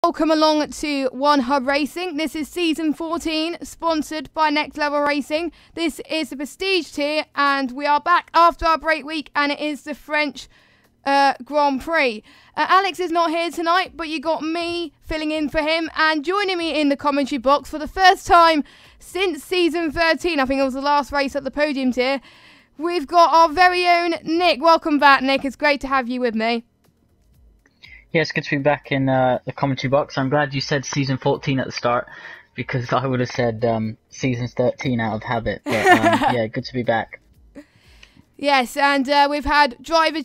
Welcome along to OneHubRacing. This is season 14, sponsored by Next Level Racing. This is the Prestige tier, and we are back after our break week, and it is the French Grand Prix. Alex is not here tonight, but you got me filling in for him, and joining me in the commentary box for the first time since season 13, I think it was the last race at the podium tier, we've got our very own Nick. Welcome back, Nick. It's great to have you with me. Yeah, it's good to be back in the commentary box. I'm glad you said season 14 at the start, because I would have said season 13 out of habit. But yeah, good to be back. Yes, and we have driver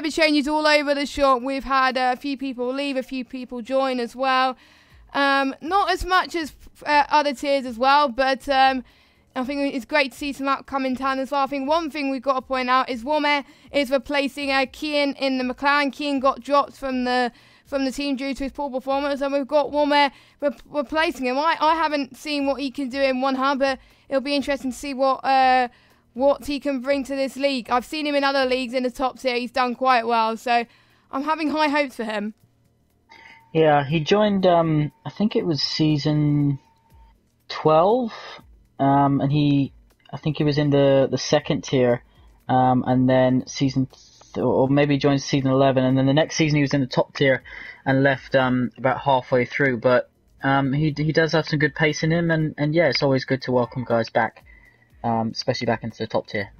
changes all over the shop. We've had a few people leave, a few people join as well. Not as much as other tiers as well, but I think it's great to see some upcoming talent as well. I think one thing we've got to point out is Womer is replacing Kian in the McLaren. Kian got dropped from the team due to his poor performance, and we've got Womer replacing him. I haven't seen what he can do in One Hub, but it'll be interesting to see what he can bring to this league. I've seen him in other leagues in the top tier. He's done quite well, so I'm having high hopes for him. Yeah, he joined, I think it was season 12. And I think he was in the second tier, and then or maybe joined season 11, and then the next season he was in the top tier and left about halfway through. But he does have some good pace in him, and yeah, it's always good to welcome guys back, especially back into the top tier.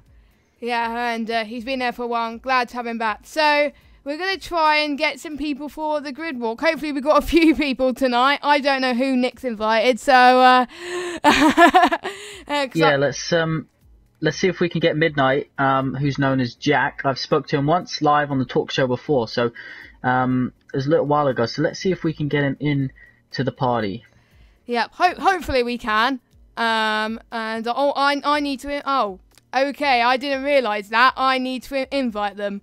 Yeah, and he's been there for a while. I'm glad to have him back. So we're going to try and get some people for the grid walk. Hopefully we've got a few people tonight. I don't know who Nick's invited, so yeah, let's see if we can get Midnight, who's known as Jack. I've spoke to him once live on the talk show before, so it was a little while ago. So let's see if we can get him in to the party. Yeah, hopefully we can. And I need to. Oh, okay. I didn't realise that. I need to invite them.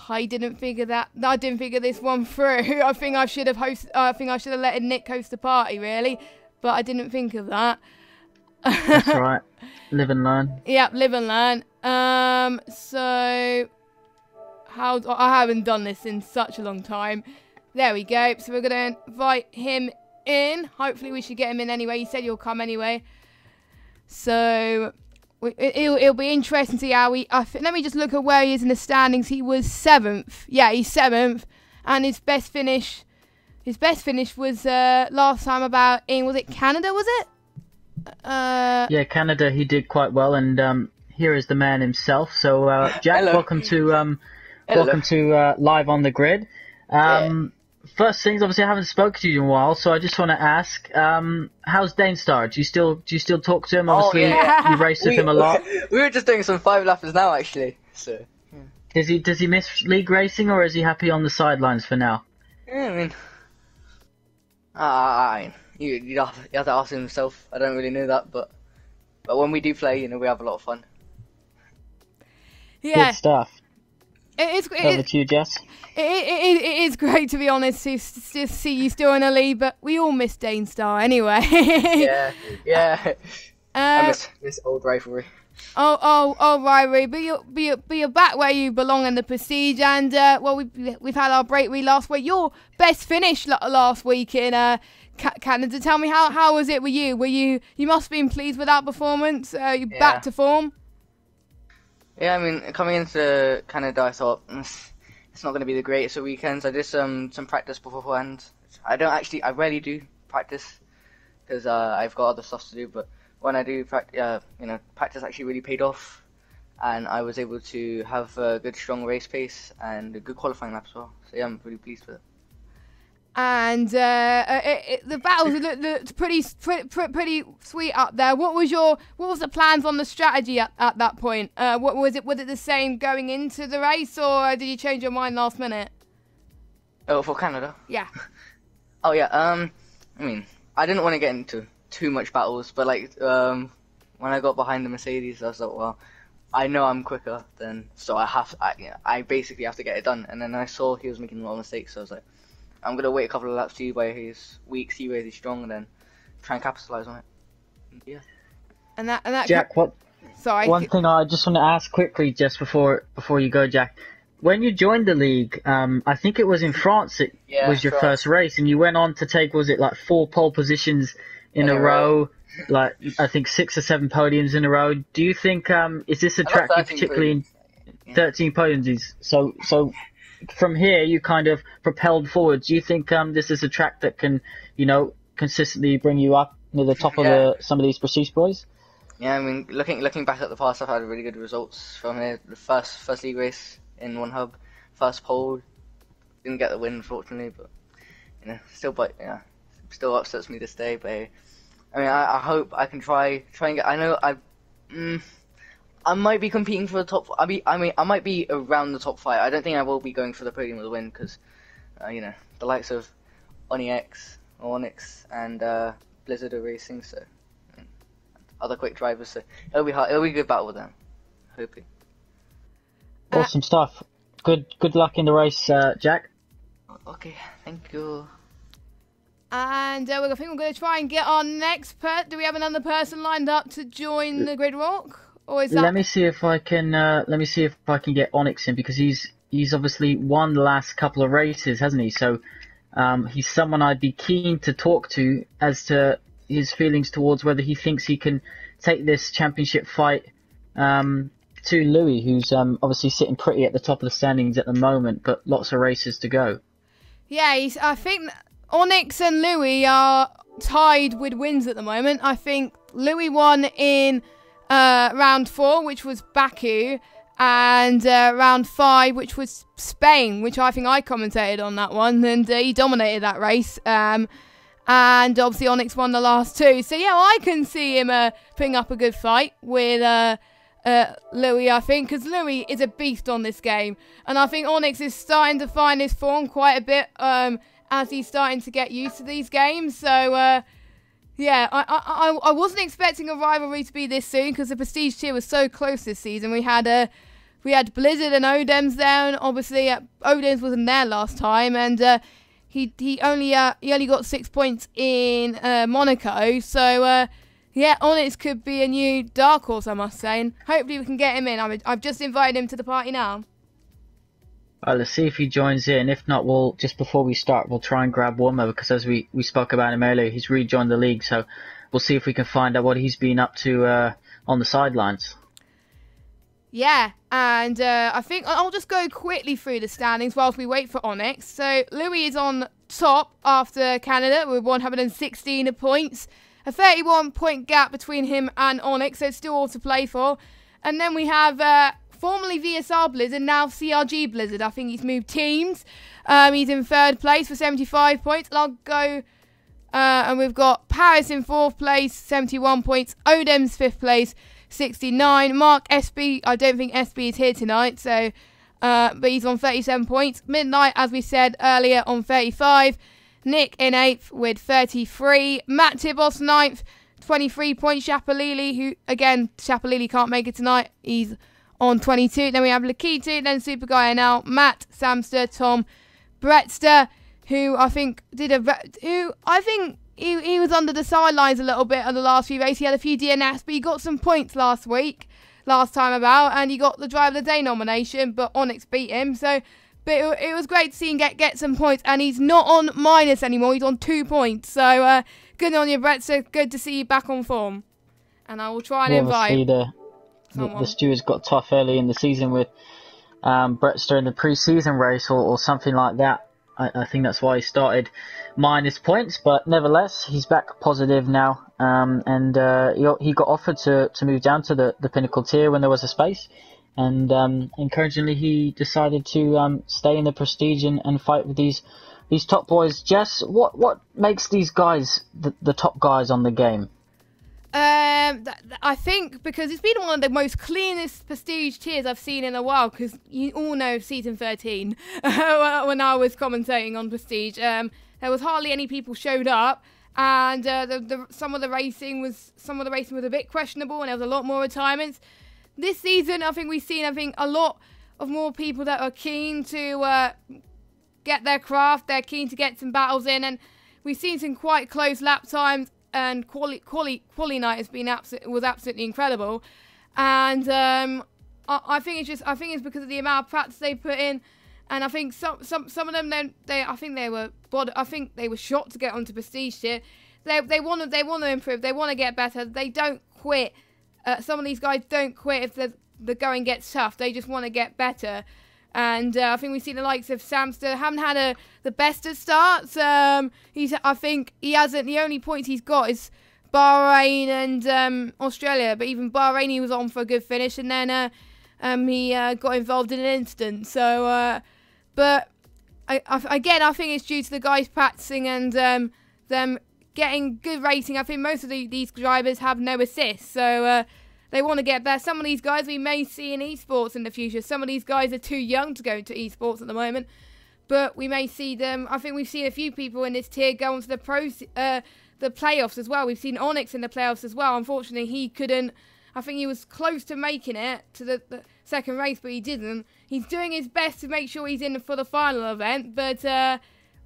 I didn't figure this one through. I think I should have let Nick host the party, really, but I didn't think of that. That's right. Live and learn. Yeah, live and learn. So I haven't done this in such a long time. There we go. So we're gonna invite him in. Hopefully we should get him in anyway. He said he'll come anyway. So it'll be interesting to see how let me just look at where he is in the standings. He was 7th. Yeah, he's 7th, and his best finish was last time was it Canada? Was it? Yeah, Canada. He did quite well, and here is the man himself. So Jack, Hello. welcome to live on the grid. First things, obviously, I haven't spoken to you in a while, so I just want to ask, how's Danestar? Do you still talk to him? Obviously, you raced with him a lot. We were just doing some 5-lappers now, actually. So, yeah. Does he miss league racing, or is he happy on the sidelines for now? Yeah, I mean, you have to ask him himself. I don't really know that, but when we do play, we have a lot of fun. Yeah. Good stuff. Over to you, Jess. It is great, to be honest, to see you still in a lead, but we all miss Danestar anyway. yeah. I miss old rivalry. Oh, rivalry, but you're back where you belong in the Prestige, and we've had our break last week. Your best finish last week in Canada. Tell me, how was it with you? You must have been pleased with that performance. You back to form. Yeah, I mean, coming into Canada, I thought it's not going to be the greatest of weekends. I did some practice beforehand. I rarely do practice because I've got other stuff to do. But when I do practice, practice actually really paid off, and I was able to have a good, strong race pace and a good qualifying lap as well. So yeah, I'm really pleased with it. And the battles looked pretty sweet up there. What was the plans on the strategy at that point? What was it? Was it the same going into the race, or did you change your mind last minute? Oh, for Canada? Yeah. Oh yeah. I mean, I didn't want to get into too much battles, but when I got behind the Mercedes, I was like, well, I know I'm quicker so I basically have to get it done. And then I saw he was making a lot of mistakes, so I was like, I'm going to wait a couple of laps, see where he's weak, see where he's strong, and then try and capitalise on it. Yeah. And that Jack, Sorry. One thing I just want to ask quickly, just before you go, Jack. when you joined the league, I think it was in France. It was your first race, and you went on to take, was it like 4 pole positions in a row? Like I think 6 or 7 podiums in a row. Do you think is this a track you particularly? 13 podiums. So from here you kind of propelled forward. Do you think this is a track that can, consistently bring you up near the top of some of these prestige boys? Yeah, I mean, looking back at the past, I've had really good results from here. The first league race in OneHub, first pole, didn't get the win unfortunately, but still upsets me this day. But I mean, I hope I can try and get. I know I might be competing for the top. I mean, I might be around the top 5. I don't think I will be going for the podium with a win because, the likes of Onyx and Blizzard are racing, so other quick drivers. So it'll be hard. It'll be a good battle with them. Hoping. Awesome stuff. Good luck in the race, Jack. Okay, thank you. And I think we're going to try and get our next Do we have another person lined up to join the Grid Walk? Or is that... Let me see if I can get Onyx in, because he's obviously won the last couple of races, hasn't he? So he's someone I'd be keen to talk to as to his feelings towards whether he thinks he can take this championship fight to Louis, who's obviously sitting pretty at the top of the standings at the moment, but lots of races to go. Yeah, I think Onyx and Louis are tied with wins at the moment. I think Louis won in round 4, which was Baku, and round 5, which was Spain, which I think I commentated on that one, and he dominated that race. And obviously Onyx won the last 2. So yeah, I can see him putting up a good fight with Louis, I think, because Louis is a beast on this game, and I think Onyx is starting to find his form quite a bit as he's starting to get used to these games. So yeah, I wasn't expecting a rivalry to be this soon, because the Prestige tier was so close this season. We had Blizzard and Odems there, and obviously Odems wasn't there last time, and he only got 6 points in Monaco. So yeah, Onyx could be a new dark horse, I must say, and hopefully we can get him in. I've just invited him to the party now. Well, let's see if he joins in. If not, we'll just before we start, we'll try and grab Wummer, because as we spoke about him earlier, he's rejoined the league. So we'll see if we can find out what he's been up to on the sidelines. Yeah, and I think I'll just go quickly through the standings whilst we wait for Onyx. So Louis is on top after Canada with 116 points. A 31-point gap between him and Onyx, so it's still all to play for. And then we have formerly VSR Blizzard, now CRG Blizzard. I think he's moved teams. He's in 3rd place for 75 points. And I'll go... and we've got Paris in 4th place, 71 points. Odems 5th place, 69. Mark SB, I don't think SB is here tonight, so... but he's on 37 points. Midnight, as we said earlier, on 35. Nick in 8th with 33. Matt Tibos 9th, 23 points. Shapalili, who, again, Shapalili can't make it tonight. He's on 22. Then we have Lakitu, then Super Guy now. Matt, Samster, Tom, Brettster, who I think he was under the sidelines a little bit on the last few races. He had a few DNFs, but he got some points last time about, and he got the Driver of the Day nomination, but Onyx beat him. So... But it was great to see him get some points, and he's not on minus anymore. He's on 2 points. So good on you, Brett. So good to see you back on form. And I will try and invite the stewards got tough early in the season with Brettster in the pre-season race or something like that. I think that's why he started minus points. But nevertheless, he's back positive now. And he got offered to move down to the pinnacle tier when there was a space. And encouragingly, he decided to stay in the Prestige and fight with these top boys. Jess, what makes these guys the top guys on the game? I think because it's been one of the most cleanest Prestige tiers I've seen in a while, because you all know season 13 when I was commentating on Prestige, there was hardly any people showed up, and some of the racing was a bit questionable, and there was a lot more retirements. This season, I think we've seen a lot of more people that are keen to get their craft. They're keen to get some battles in, and we've seen some quite close lap times. And quali night was absolutely incredible. And I think it's because of the amount of practice they put in, and I think some of them I think they were shot to get onto prestige tier. They want to improve. They want to get better. They don't quit. Some of these guys don't quit if the going gets tough. They just want to get better. And I think we've seen the likes of Samster haven't had the best of starts. I think he hasn't. The only points he's got is Bahrain and Australia. But even Bahrain, he was on for a good finish, and then he got involved in an incident. So, but I think it's due to the guys practicing and them getting good racing. I think most of these drivers have no assists, so they want to get better. Some of these guys we may see in esports in the future. Some of these guys are too young to go into esports at the moment, but we may see them. I think we've seen a few people in this tier go onto the playoffs as well. We've seen Onyx in the playoffs as well. Unfortunately, he couldn't. I think he was close to making it to the second race, but he didn't. He's doing his best to make sure he's in for the final event, but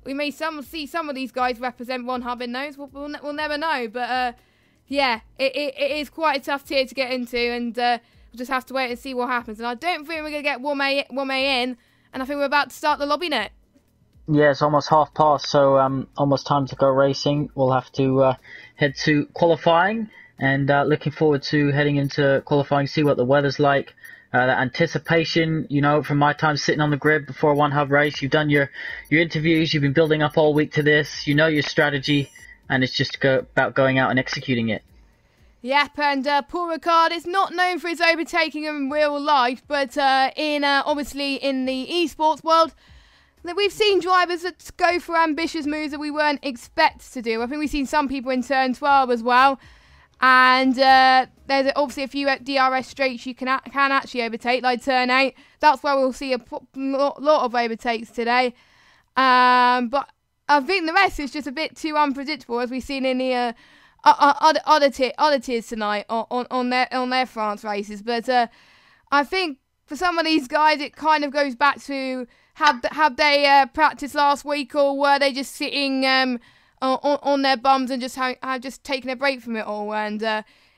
we may see some of these guys represent OneHub in those. We'll never know, but yeah, it is quite a tough tier to get into, and we'll just have to wait and see what happens. And I don't think we're going to get 1A in, and I think we're about to start the lobby net. Yeah, it's almost half past, so almost time to go racing. We'll have to head to qualifying, and looking forward to heading into qualifying, see what the weather's like. That anticipation, from my time sitting on the grid before a OneHub race, you've done your interviews, you've been building up all week to this, your strategy, and it's just about going out and executing it. Yep, and Paul Ricard is not known for his overtaking in real life, but obviously in the esports world, we've seen drivers that go for ambitious moves that we weren't expected to do. I think we've seen some people in turn 12 as well. And there's obviously a few DRS straights you can actually overtake, like turn 8. That's where we'll see a lot of overtakes today. But I think the rest is just a bit too unpredictable, as we've seen in the other tiers tonight on their France races. But I think for some of these guys, it kind of goes back to have they practiced last week, or were they just sitting on their bums and have just taken a break from it all? And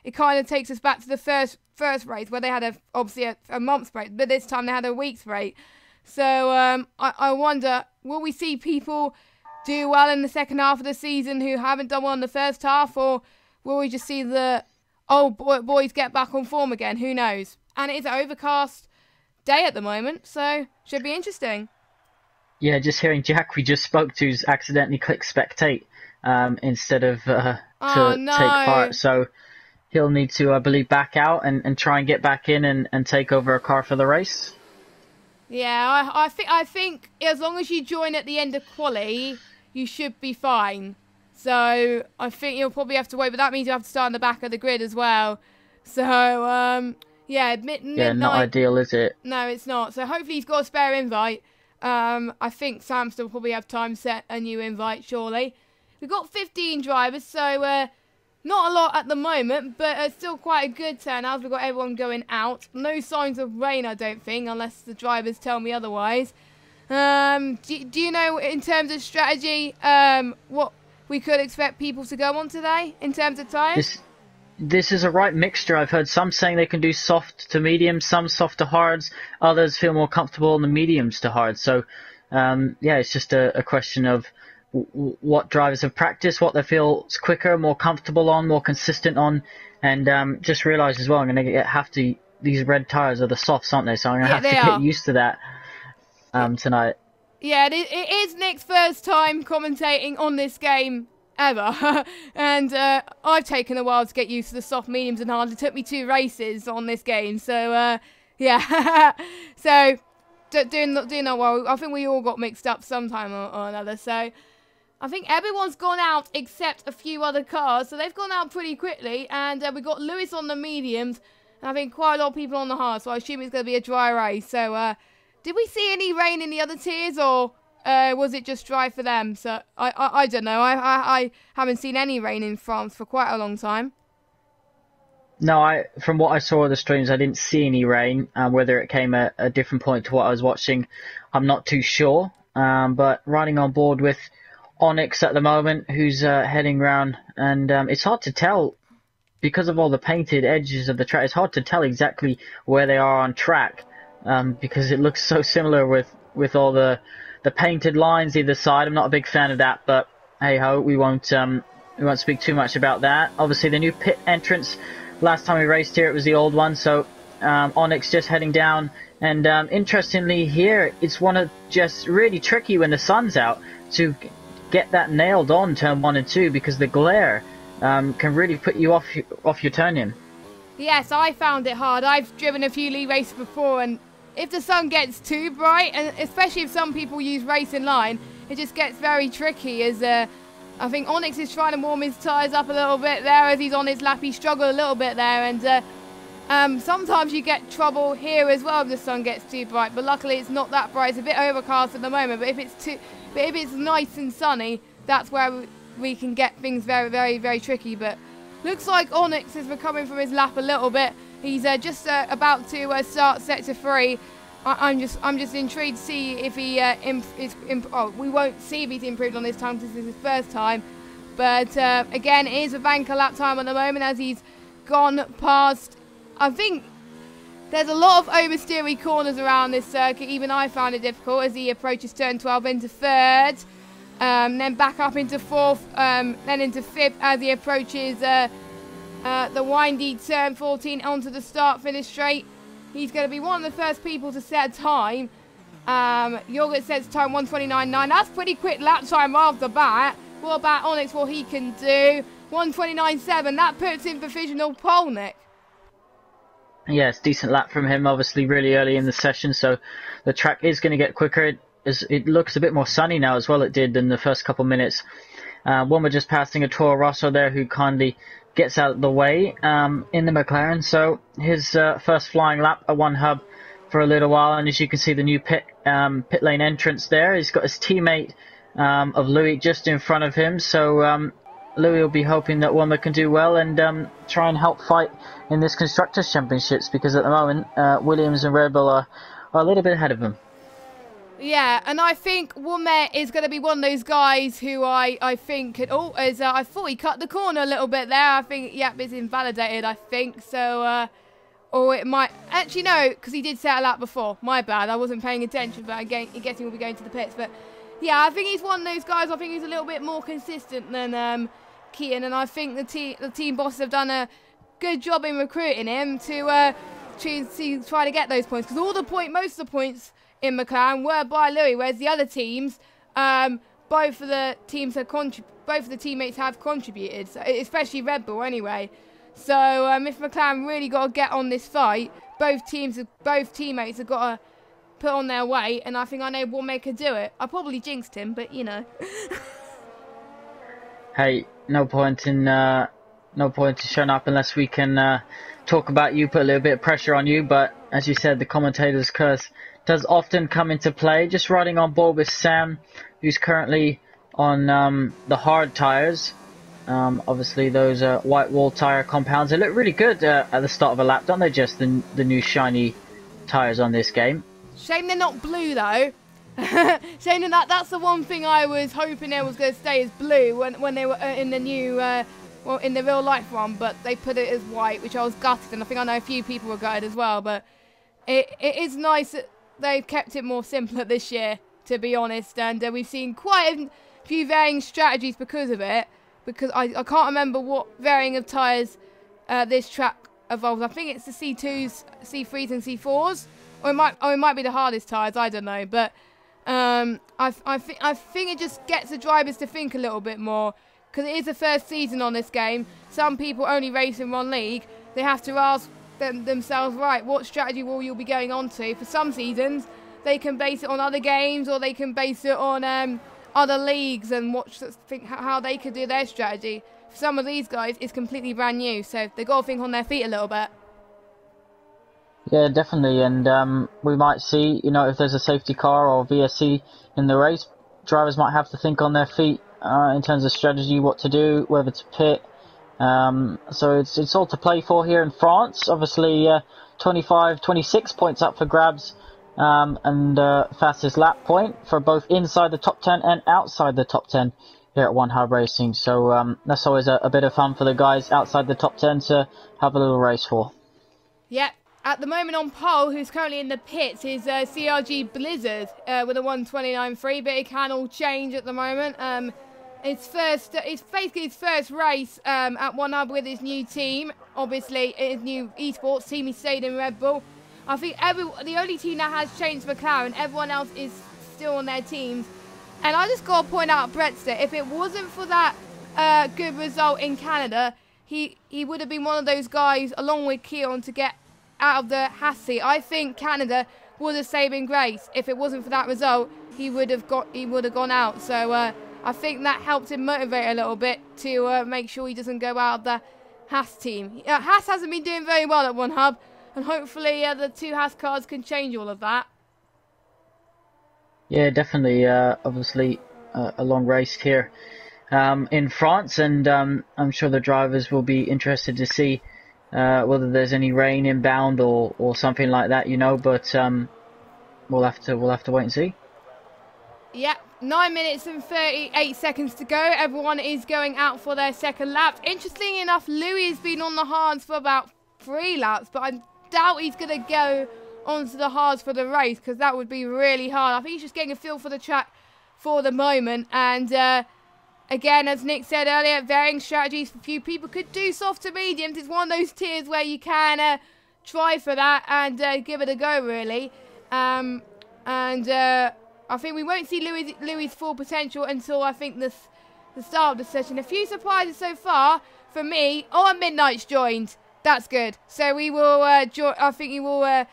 it kind of takes us back to the first race, where they had obviously a month's break, but this time they had a week's break. So I wonder, will we see people do well in the second half of the season who haven't done well in the first half, or will we just see the boys get back on form again? Who knows? And it is an overcast day at the moment, so should be interesting. Yeah, just hearing Jack we just spoke to has accidentally clicked spectate instead of take part. So he'll need to, I believe, back out and try and get back in and take over a car for the race. Yeah, I think as long as you join at the end of quali, you should be fine. So I think you'll probably have to wait, but that means you have to start on the back of the grid as well. So yeah, midnight. Not ideal, is it? No, it's not. So hopefully he's got a spare invite. I think Samster will probably have time set a new invite, surely. We've got 15 drivers, so not a lot at the moment, but still quite a good turnout. We've got everyone going out. No signs of rain, I don't think, unless the drivers tell me otherwise. Do you know, in terms of strategy, what we could expect people to go on today, in terms of tyres? This is a right mixture. I've heard some saying they can do soft to medium, some soft to hards. Others feel more comfortable in the mediums to hard. So, yeah, it's just a question of what drivers have practiced, what they feel is quicker, more comfortable on, more consistent on. And just realised as well, I'm going to have to, these red tyres are the softs, aren't they? So I'm going to have to get used to that tonight. Yeah, it is Nick's first time commentating on this game ever, and I've taken a while to get used to the soft, mediums and hards. It took me 2 races on this game, so yeah. So do not worry. I think we all got mixed up sometime or another. So I think everyone's gone out except a few other cars, so they've gone out pretty quickly. And we got Lewis on the mediums, and I think quite a lot of people on the hards. So I assume it's going to be a dry race. So did we see any rain in the other tiers, or was it just dry for them? So I don't know. I haven't seen any rain in France for quite a long time. No, from what I saw of the streams, I didn't see any rain. Whether it came at a different point to what I was watching, I'm not too sure. But riding on board with Onyx at the moment, who's heading round, and it's hard to tell because of all the painted edges of the track, it's hard to tell exactly where they are on track, because it looks so similar with all the painted lines either side. I'm not a big fan of that, but hey ho, we won't speak too much about that. Obviously, the new pit entrance. Last time we raced here, it was the old one, so Onyx just heading down. And interestingly here, it's one of just really tricky when the sun's out to get that nailed on turn 1 and 2, because the glare can really put you off your turn-in. Yes, I found it hard. I've driven a few league races before, and if the sun gets too bright, and especially if some people use racing line, it just gets very tricky. As I think Onyx is trying to warm his tyres up a little bit there as he's on his lap. He struggled a little bit there, and sometimes you get trouble here as well if the sun gets too bright. But luckily, it's not that bright. It's a bit overcast at the moment. But if it's nice and sunny, that's where we can get things very, very, very tricky. But looks like Onyx is recovering from his lap a little bit. He's just about to start sector 3. I'm just intrigued to see if he we won't see if he's improved on this time because this is his first time. But again, it is a banker lap time at the moment as he's gone past. I think there's a lot of oversteery corners around this circuit. Even I found it difficult as he approaches turn 12 into 3rd. Then back up into 4th, then into 5th as he approaches the windy turn 14 onto the start-finish straight. He's going to be one of the first people to set a time. Yogurt sets time 1:29.9. That's pretty quick lap time off the bat. What about Onyx, what he can do? 1:29.7. That puts him provisional pole, Nick. Yes, decent lap from him, obviously really early in the session, so the track is going to get quicker. It looks a bit more sunny now as well, it did in the first couple minutes. One we're just passing a Toro Rosso there who kindly gets out of the way in the McLaren. So his first flying lap at OneHub for a little while, and as you can see the new pit lane entrance there. He's got his teammate of Louis just in front of him, so Louis will be hoping that Womber can do well and try and help fight in this Constructors' Championships, because at the moment Williams and Red Bull are a little bit ahead of him. Yeah, and I think Womet is going to be one of those guys who I think I thought he cut the corner a little bit there. I think, yep, it's invalidated, I think. So, or it might, actually no, because he did set a lap before. My bad, I wasn't paying attention, but I'm guessing we'll be going to the pits. But yeah, I think he's one of those guys, I think he's a little bit more consistent than Keaton, and I think the team bosses have done a good job in recruiting him to try to get those points. Because most of the points in McLaren were by Louis, whereas the other teams, both of the teammates have contributed, so, especially Red Bull anyway. So if McLaren really got to get on this fight, both teammates have got to put on their weight, and I think I know Womet could do it. I probably jinxed him, but you know. Hey, no point in showing up unless we can talk about you, put a little bit of pressure on you. But as you said, the commentator's curse does often come into play. Just riding on board with Sam, who's currently on the hard tyres. Obviously, those white wall tyre compounds, they look really good at the start of a lap, don't they? Just the new shiny tyres on this game. Shame they're not blue though. Shame that's the one thing I was hoping they was going to stay as blue when they were in the new in the real life one, but they put it as white, which I was gutted, and I think I know a few people were gutted as well. But it is nice that they've kept it more simpler this year, to be honest, and we've seen quite a few varying strategies because of it. Because I can't remember what varying of tyres this track evolves. I think it's the C2s, C3s, and C4s, or it might be the hardest tyres. I don't know, but I think it just gets the drivers to think a little bit more, because it is the first season on this game. Some people only race in one league. They have to ask themselves, right, what strategy will you be going on to? For some seasons, they can base it on other games, or they can base it on other leagues and think how they could do their strategy. For some of these guys, it's completely brand new, so they've got to think on their feet a little bit. Yeah, definitely, and we might see, if there's a safety car or VSC in the race, drivers might have to think on their feet in terms of strategy, what to do, whether to pit. So it's all to play for here in France. Obviously, 26 points up for grabs, and fastest lap point for both inside the top 10 and outside the top 10 here at OneHubRacing. So that's always a bit of fun for the guys outside the top 10 to have a little race for. Yep. At the moment on pole, who's currently in the pits, is CRG Blizzard with a 1:29.3, but it can all change at the moment. It's basically his first race at OneHub with his new team. Obviously, his new esports team. He stayed in Red Bull. I think the only team that has changed McLaren. Everyone else is still on their teams. And I just got to point out Brettster. If it wasn't for that good result in Canada, he would have been one of those guys, along with Keon, to get out of the Haas seat. I think Canada was a saving grace. If it wasn't for that result, he would have gone out. So I think that helped him motivate a little bit to make sure he doesn't go out of the Haas team. Haas hasn't been doing very well at OneHub, and hopefully the two Haas cars can change all of that. Yeah, definitely. Obviously, a long race here in France, and I'm sure the drivers will be interested to see whether there's any rain inbound or something like that, but we'll have to wait and see. Yep, 9 minutes and 38 seconds to go. Everyone is going out for their second lap. Interestingly enough, Louis has been on the hards for about 3 laps, but I doubt he's going to go onto the hards for the race, because that would be really hard. I think he's just getting a feel for the track for the moment. And again, as Nick said earlier, varying strategies for few people could do soft to mediums. It's one of those tiers where you can try for that and give it a go, really. I think we won't see Louis' full potential until I think the start of the session. A few surprises so far for me. Oh, and Midnight's joined. That's good. So we will I think he will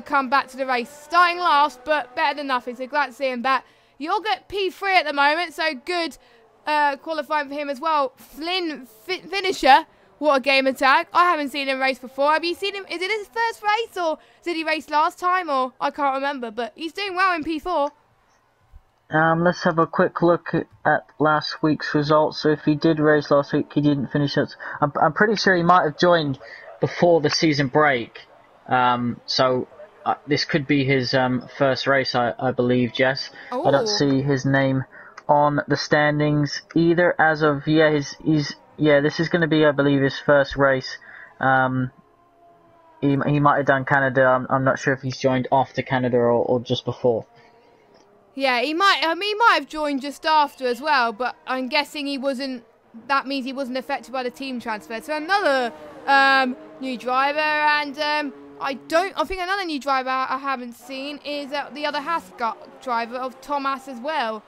come back to the race. Starting last, but better than nothing. So glad to see him back. You'll get P3 at the moment, so good qualifying for him as well. Flynn, finisher. What a game attack. I haven't seen him race before. Have you seen him? Is it his first race, or did he race last time? Or I can't remember, but he's doing well in P4. Let's have a quick look at last week's results. So if he did race last week, he didn't finish it. I'm pretty sure he might have joined before the season break. So this could be his first race, I believe, Jess. Ooh. I don't see his name on the standings either as of, this is going to be, I believe, his first race. He might have done Canada. I'm not sure if he's joined after Canada or just before. Yeah, he might have joined just after as well, but I'm guessing he wasn't. That means he wasn't affected by the team transfer. So another new driver, and I think another new driver I haven't seen is the other Haas driver of Thomas as well,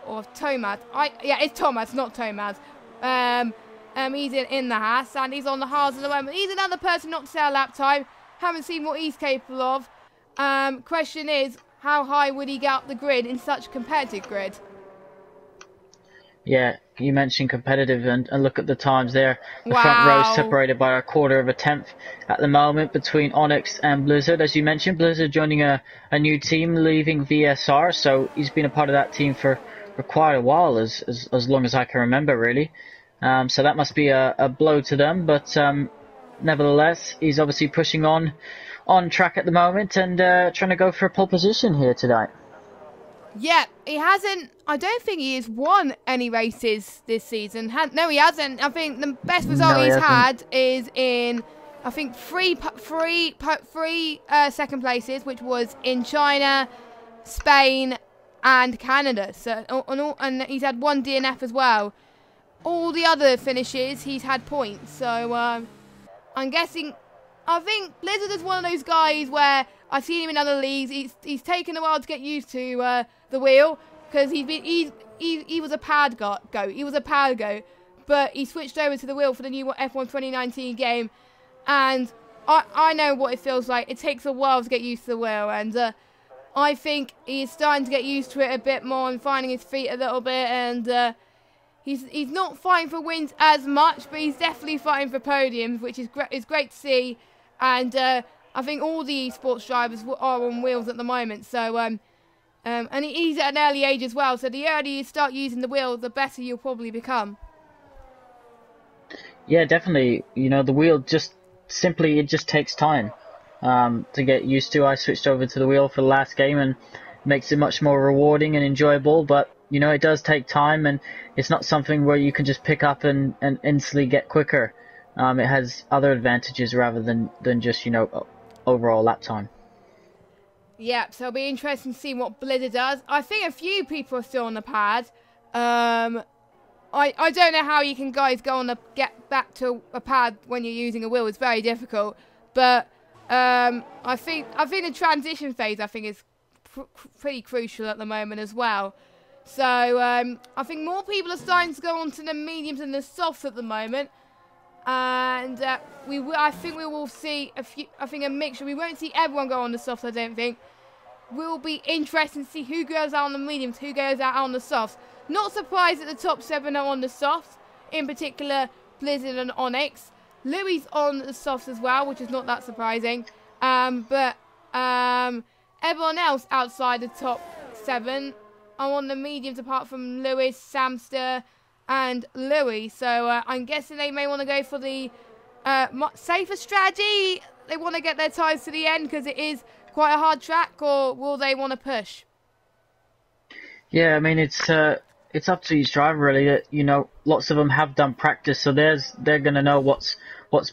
or Thomas. It's Thomas, not Thomas. He's in the Haas, and he's on the hards at the moment. He's another person not to say a lap time. Haven't seen what he's capable of. Question is, how high would he get up the grid in such a competitive grid? Yeah, you mentioned competitive, and look at the times there. The Wow. front row separated by a quarter of a tenth at the moment between Onyx and Blizzard. As you mentioned, Blizzard joining a new team, leaving VSR, so he's been a part of that team for quite a while, as long as I can remember, really. So that must be a blow to them, but nevertheless, he's obviously pushing on track at the moment and trying to go for a pole position here tonight. Yeah, he hasn't. I don't think he has won any races this season. No, he hasn't. I think the best result he's had is in, I think, three second places, which was in China, Spain, and Canada. So, and he's had one DNF as well. All the other finishes, he's had points. So I'm guessing. I think Blizzard is one of those guys where I've seen him in other leagues. He's taken a while to get used to the wheel, because he was a pad goat. He was a pad goat, but he switched over to the wheel for the new F1 2019 game, and I know what it feels like. It takes a while to get used to the wheel, and I think he's starting to get used to it a bit more and finding his feet a little bit, and he's not fighting for wins as much, but he's definitely fighting for podiums, which is great to see. And I think all the esports drivers are on wheels at the moment. So, and he's at an early age as well. So the earlier you start using the wheel, the better you'll probably become. Yeah, definitely. The wheel just takes time to get used to. I switched over to the wheel for the last game, and makes it much more rewarding and enjoyable. But you know, it does take time, and it's not something where you can just pick up and instantly get quicker. It has other advantages rather than just, you know, overall lap time. Yeah, so it'll be interesting to see what Blizzard does. I think a few people are still on the pad. I don't know how you can guys get back to a pad when you're using a wheel. It's very difficult. But I think the transition phase is pretty crucial at the moment as well. So I think more people are starting to go onto the mediums and the softs at the moment. And I think we will see a mixture. We won't see everyone go on the softs, I don't think. Will be interesting to see who goes out on the mediums, who goes out on the softs. Not surprised that the top 7 are on the softs, in particular Blizzard and Onyx. Louis on the softs as well, which is not that surprising. But everyone else outside the top 7 are on the mediums, apart from Louis, Samster, and Louis. So I'm guessing they may want to go for the safer strategy. They want to get their ties to the end because it is quite a hard track, or will they want to push? Yeah, I mean, it's up to each driver really. You know, lots of them have done practice, so they're gonna know what's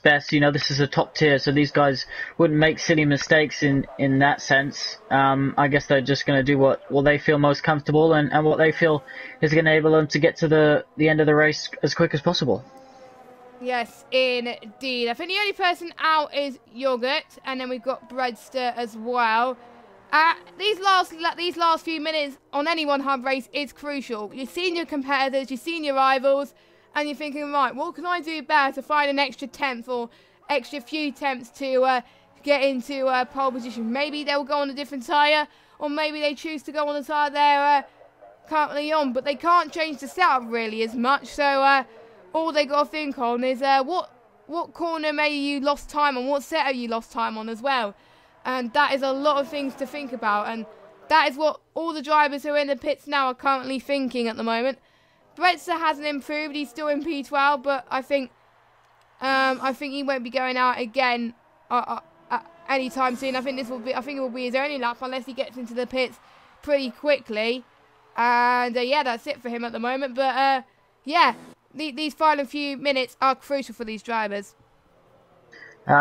best. You know, this is a top tier, so these guys wouldn't make silly mistakes in that sense. I guess they're just gonna do what they feel most comfortable and what they feel is gonna enable them to get to the end of the race as quick as possible. Yes, indeed. I think the only person out is Yogurt, and then we've got Breadster as well. These last few minutes on any OneHub race is crucial. You've seen your competitors, you've seen your rivals, and you're thinking, right, what can I do better to find an extra tenth or extra few tenths to get into pole position? Maybe they'll go on a different tyre, or maybe they choose to go on the tyre they're currently on, but they can't change the setup really as much, so all they got to think on is what corner maybe you lost time on, what setup you lost time on as well. And that is a lot of things to think about, and that is what all the drivers who are in the pits now are currently thinking at the moment. Bretzer hasn't improved, he's still in P12, but I think he won't be going out again anytime soon. I think it will be his only lap unless he gets into the pits pretty quickly. And yeah, that's it for him at the moment. But yeah, these final few minutes are crucial for these drivers.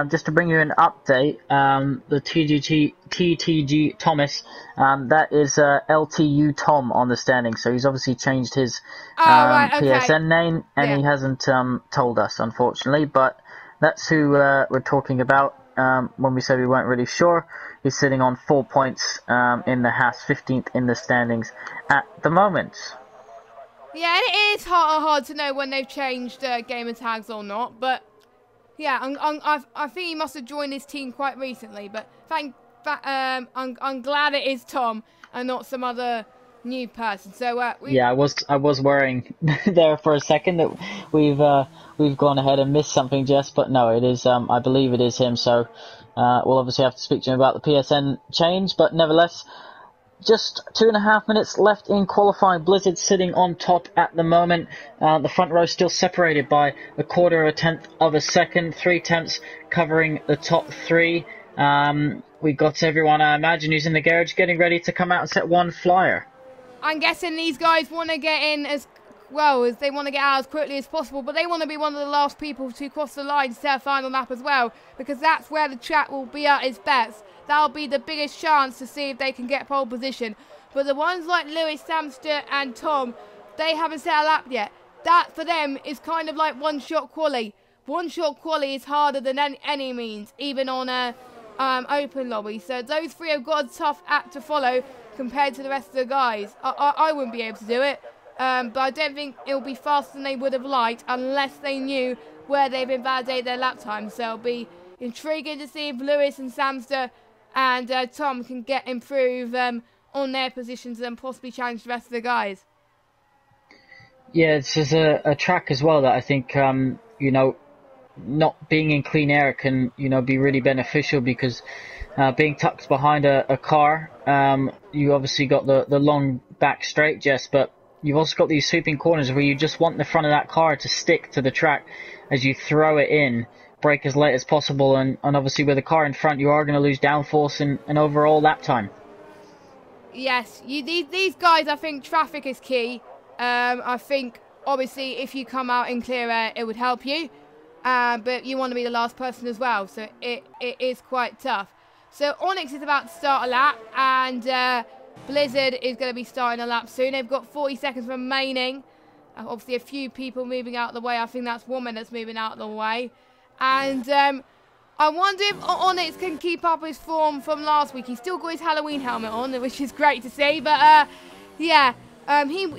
Just to bring you an update, the TTG Thomas, that is LTU Tom on the standing, so he's obviously changed his PSN name, and he hasn't told us, unfortunately, but that's who we're talking about. When we said we weren't really sure, he's sitting on 4 points in the Haas, 15th in the standings at the moment. Yeah, and it is hard to know when they've changed gamer tags or not, but yeah, I think he must have joined his team quite recently, but I'm glad it is Tom and not some other new person. So yeah, I was worrying there for a second that we've gone ahead and missed something, Jess, but no, it is I believe it is him. So we'll obviously have to speak to him about the PSN change, but nevertheless. Just 2.5 minutes left in qualifying. Blizzard sitting on top at the moment. The front row still separated by a quarter of a tenth of a second. 3 tenths covering the top 3. We got everyone, I imagine, who's in the garage getting ready to come out and set one flyer. I'm guessing these guys want to get in as well as they want to get out as quickly as possible, but they want to be one of the last people to cross the line to set a final lap as well, because that's where the track will be at its best. That'll be the biggest chance to see if they can get pole position. But the ones like Lewis, Samster and Tom, they haven't set a lap yet. That for them is kind of like one-shot quali. One-shot quali is harder than any means, even on a open lobby. So those 3 have got a tough act to follow compared to the rest of the guys. I wouldn't be able to do it, but I don't think it'll be faster than they would have liked unless they knew where they've invalidated their lap time. So it'll be intriguing to see if Lewis and Samster and Tom can improve on their positions and possibly challenge the rest of the guys. Yeah, this is a track as well that I think, not being in clean air can, be really beneficial because being tucked behind a car, you obviously got the long back straight, Jess, but you've also got these sweeping corners where you just want the front of that car to stick to the track as you throw it in. Brake as late as possible, and obviously with a car in front you are going to lose downforce and overall lap time. Yes, these guys, I think traffic is key. I think, obviously, if you come out in clear air, it would help you. But you want to be the last person as well, so it is quite tough. So Onyx is about to start a lap, and Blizzard is going to be starting a lap soon. They've got 40 seconds remaining. Obviously, a few people moving out of the way. I think that's Woman that's moving out of the way. And I wonder if Onyx can keep up his form from last week. He's still got his Halloween helmet on, which is great to see. But, yeah, I think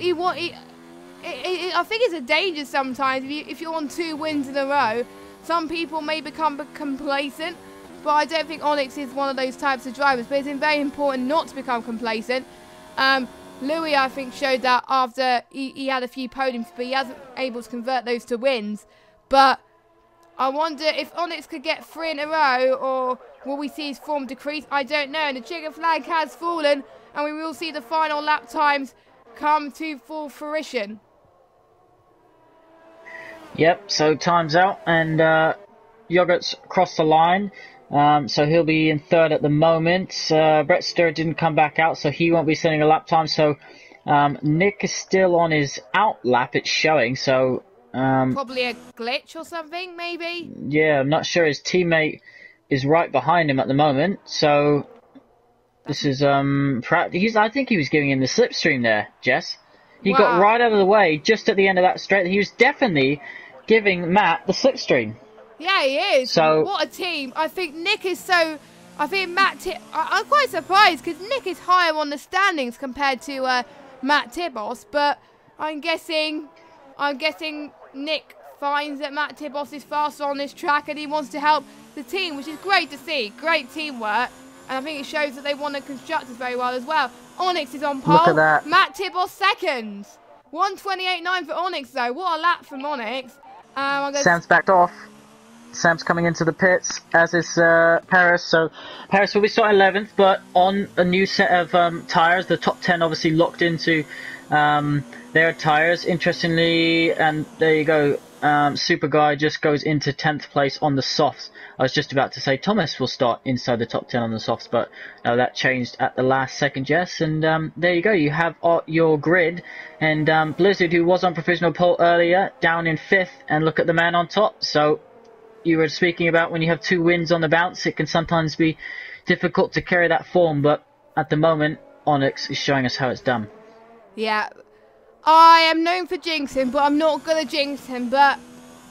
it's a danger sometimes. If you're on 2 wins in a row, some people may become complacent. But I don't think Onyx is one of those types of drivers. But it's very important not to become complacent. Louis, I think, showed that after he had a few podiums, but he hasn't able to convert those to wins. But I wonder if Onyx could get 3 in a row, or will we see his form decrease? I don't know. And the chicken flag has fallen, and we will see the final lap times come to full fruition. Yep, so time's out, and Yogurt's crossed the line. So he'll be in 3rd at the moment. Brett Stewart didn't come back out, so he won't be setting a lap time. So Nick is still on his out lap, it's showing. So probably a glitch or something, maybe? Yeah, I'm not sure. His teammate is right behind him at the moment. So this is I think he was giving him the slipstream there, Jess. He got right out of the way just at the end of that straight. He was definitely giving Matt the slipstream. Yeah, he is. So what a team. I think Nick is so... I think I'm quite surprised because Nick is higher on the standings compared to Matt Tibos, but I'm guessing Nick finds that Matt Tibos is faster on this track and he wants to help the team, which is great to see. Great teamwork. And I think it shows that they want the constructors very well as well. Onyx is on pole. Look at that. Matt Tibos second. 1:28.9 for Onyx though. What a lap from Onyx. Sam's backed off. Sam's coming into the pits, as is Paris. So Paris will be starting 11th, but on a new set of tyres. The top 10 obviously locked into their tyres. Interestingly, and there you go, Super Guy just goes into 10th place on the softs. I was just about to say Thomas will start inside the top 10 on the softs, but that changed at the last second, Jess. And there you go, you have your grid. And Blizzard, who was on provisional pole earlier, down in 5th, and look at the man on top. So you were speaking about when you have 2 wins on the bounce, it can sometimes be difficult to carry that form, but at the moment, Onyx is showing us how it's done. Yeah, I am known for jinxing, but I'm not going to jinx him. But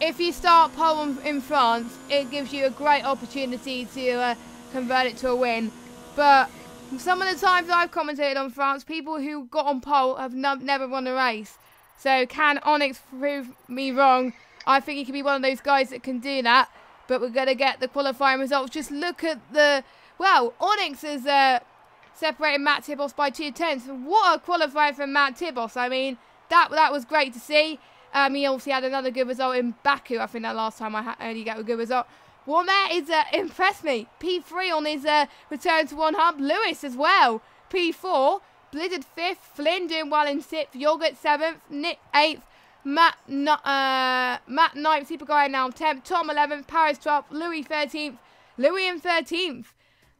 if you start pole in France, it gives you a great opportunity to convert it to a win. But some of the times I've commentated on France, people who got on pole have never won a race. So can Onyx prove me wrong? I think he can be one of those guys that can do that. But we're going to get the qualifying results. Just look at the... Well, Onyx has separated Matt Tibos by 2/10. What a qualifying from Matt Tibos. I mean, that was great to see. He obviously had another good result in Baku. I think that last time I only got a good result. Womair is impressed me. P3 on his return to One Hub. Lewis as well. P4. Blizzard 5th. Flynn doing well in 6th. Yogurt 7th. Nick 8th. Matt 9th. Super Guy now 10th. Tom 11th. Paris 12th. Louis 13th. Louis in 13th.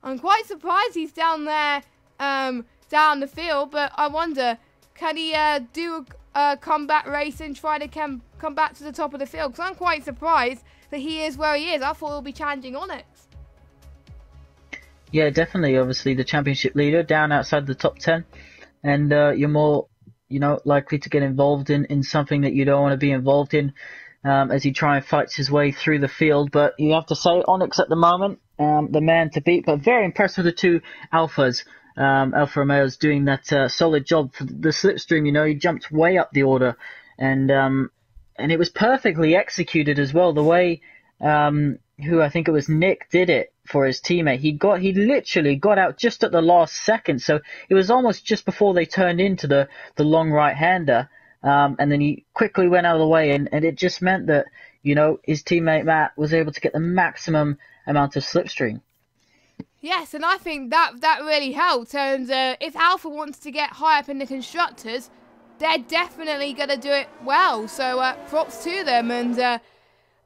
I'm quite surprised he's down there, down the field. But I wonder, can he do a comeback race and try to come back to the top of the field? Because I'm quite surprised that he is where he is. I thought he'll be challenging Onyx. Yeah, definitely. Obviously, the championship leader down outside the top 10, and you're more, likely to get involved in something that you don't want to be involved in as he tries and fights his way through the field. But you have to say, Onyx at the moment, the man to beat. But very impressed with the 2 Alphas. Alfa Romeo's doing that solid job for the slipstream. He jumped way up the order, and it was perfectly executed as well. The way who I think it was Nick did it for his teammate. He literally got out just at the last second, so it was almost just before they turned into the long right-hander, and then he quickly went out of the way, and it just meant that his teammate Matt was able to get the maximum amount of slipstream. Yes, and I think that really helped. And if Alpha wants to get high up in the constructors, they're definitely going to do it well. So props to them. And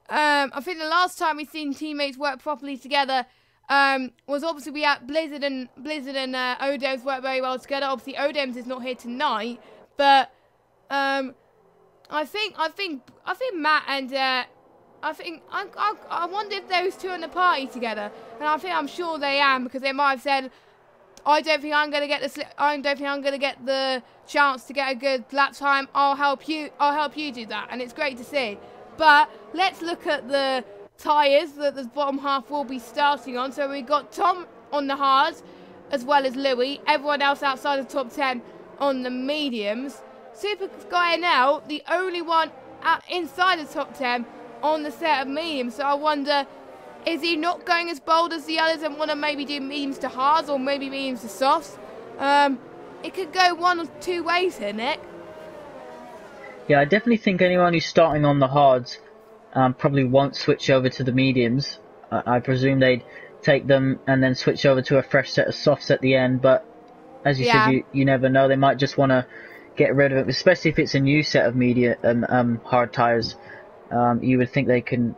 I think the last time we've seen teammates work properly together was obviously we had Blizzard and Odoms worked very well together. Obviously Odoms is not here tonight, but I think Matt and I wonder if those two are in the party together, and I'm sure they am, because they might have said, I don't think I'm gonna get the chance to get a good lap time. I'll help you do that, and it's great to see. But let's look at the tyres that the bottom half will be starting on. So we've got Tom on the hards, as well as Louis. Everyone else outside the top 10 on the mediums. Super Sky now, the only one inside the top 10 on the set of mediums. So I wonder, is he not going as bold as the others and want to maybe do mediums to hards or maybe mediums to softs? It could go one or two ways here, Nick. Yeah, I definitely think anyone who's starting on the hards probably won't switch over to the mediums. I presume they'd take them and then switch over to a fresh set of softs at the end, but as you said, you never know. They might just want to get rid of it, especially if it's a new set of hard tyres. You would think they can,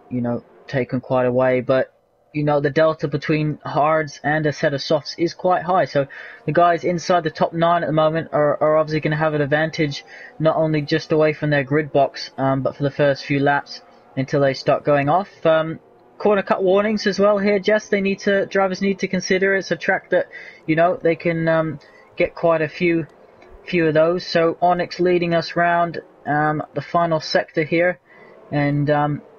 take them quite away, but the delta between hards and a set of softs is quite high. So the guys inside the top 9 at the moment are obviously going to have an advantage, not only just away from their grid box, but for the first few laps until they start going off. Corner cut warnings as well here, Jess. Drivers need to consider. It's a track that they can get quite a few of those. So Onyx leading us round the final sector here. And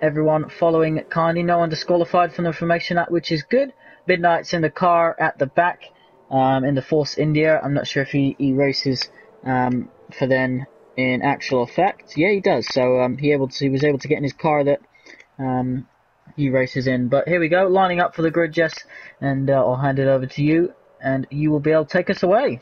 everyone following kindly. No one disqualified from the Formation Act, which is good. Midnight's in the car at the back in the Force India. I'm not sure if he races for them in actual effect. Yeah, he does. So he was able to get in his car that he races in. But here we go, lining up for the grid, Jess, and I'll hand it over to you, and you will be able to take us away.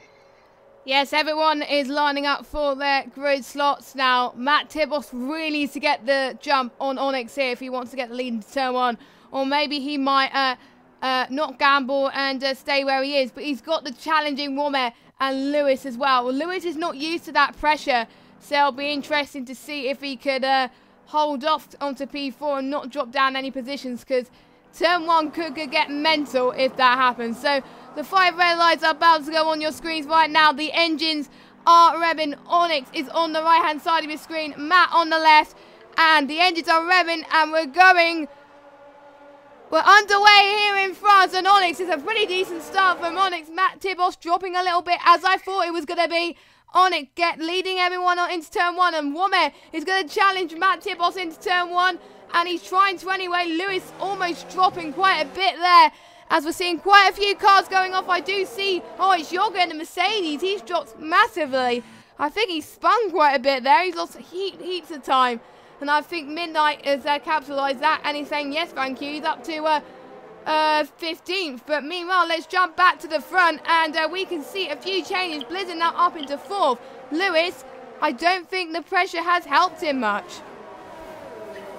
Yes, everyone is lining up for their grid slots now. Matt Tibos really needs to get the jump on Onyx here if he wants to get the lead into turn 1. Or maybe he might not gamble and stay where he is. But he's got the challenging Womer and Lewis as well. Well, Lewis is not used to that pressure, so it'll be interesting to see if he could hold off onto P4 and not drop down any positions, because turn 1 could get mental if that happens. So the 5 red lights are about to go on your screens right now. The engines are revving. Onyx is on the right hand side of your screen, Matt on the left, and the engines are revving, and we're underway here in France, and Onyx is a pretty decent start from Onyx. Matt Tibos dropping a little bit, as I thought it was going to be. Onyx leading everyone into turn 1, and Womer is going to challenge Matt Tibos into turn 1, and he's trying to anyway. Lewis almost dropping quite a bit there, as we're seeing quite a few cars going off. I do see, it's Yoga and the Mercedes. He's dropped massively. I think he's spun quite a bit there. He's lost heaps of time. And I think Midnight has capitalised that, and he's saying, yes, thank you. He's up to 15th. But meanwhile, let's jump back to the front, and we can see a few changes. Blizzard now up into 4th. Lewis, I don't think the pressure has helped him much.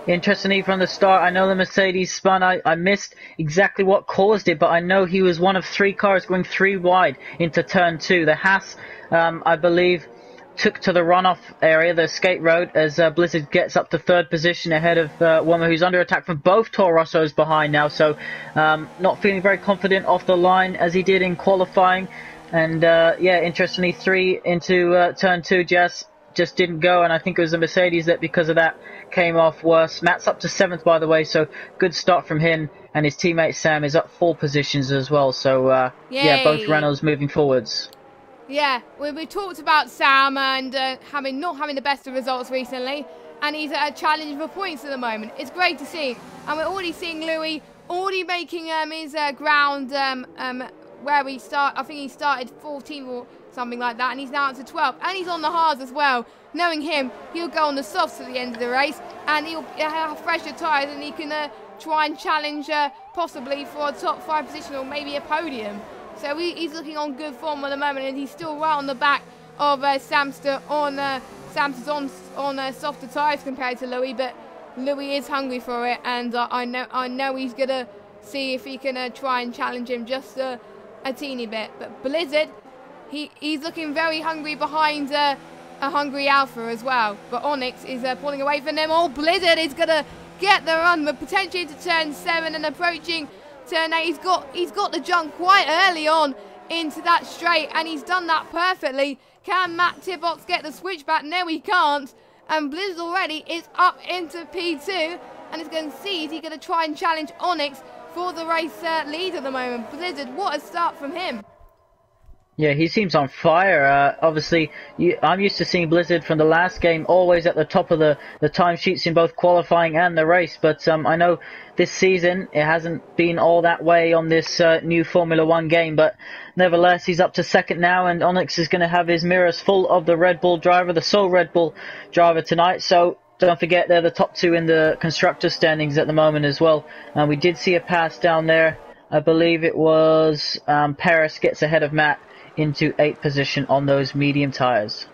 Interestingly, from the start, I know the Mercedes spun. I missed exactly what caused it, but I know he was one of 3 cars going 3 wide into turn 2. The Haas, I believe, took to the runoff area, the skate road, as Blizzard gets up to 3rd position ahead of Womer, who's under attack from both Toro Rossos behind now. So not feeling very confident off the line as he did in qualifying. And interestingly, 3 into turn 2, Jess, just didn't go, and I think it was the Mercedes that, because of that, came off worse. Matt's up to 7th, by the way, so good start from him, and his teammate Sam is up 4 positions as well. So both Renaults moving forwards. Yeah, we talked about Sam and not having the best of results recently, and he's at a challenge for points at the moment. It's great to see, and we're already seeing Louis already making his ground where we start. I think he started 14th or something like that, and he's now up to 12th, and he's on the hards as well. Knowing him, he'll go on the softs at the end of the race, and he'll have fresher tyres, and he can try and challenge possibly for a top 5 position or maybe a podium. So he's looking on good form at the moment, and he's still right on the back of Samster on softer tyres compared to Louis, but Louis is hungry for it, and I know he's gonna see if he can try and challenge him just a teeny bit. But Blizzard, he's looking very hungry behind a hungry Alpha as well. But Onyx is pulling away from them all. Blizzard is gonna get the run, but potentially to turn 7 and approaching turn 8. He's got the jump quite early on into that straight, and he's done that perfectly. Can Matt Tibbox get the switchback? No, he can't. And Blizzard already is up into P2, and is going to see, is he going to try and challenge Onyx for the race lead at the moment. Blizzard, what a start from him. Yeah, he seems on fire. Obviously, I'm used to seeing Blizzard from the last game always at the top of the timesheets in both qualifying and the race, but I know this season it hasn't been all that way on this new Formula 1 game, but nevertheless, he's up to second now, and Onyx is going to have his mirrors full of the Red Bull driver, the sole Red Bull driver tonight, so don't forget they're the top two in the constructor standings at the moment as well. We did see a pass down there. I believe it was Paris gets ahead of Matt into 8th position on those medium tyres.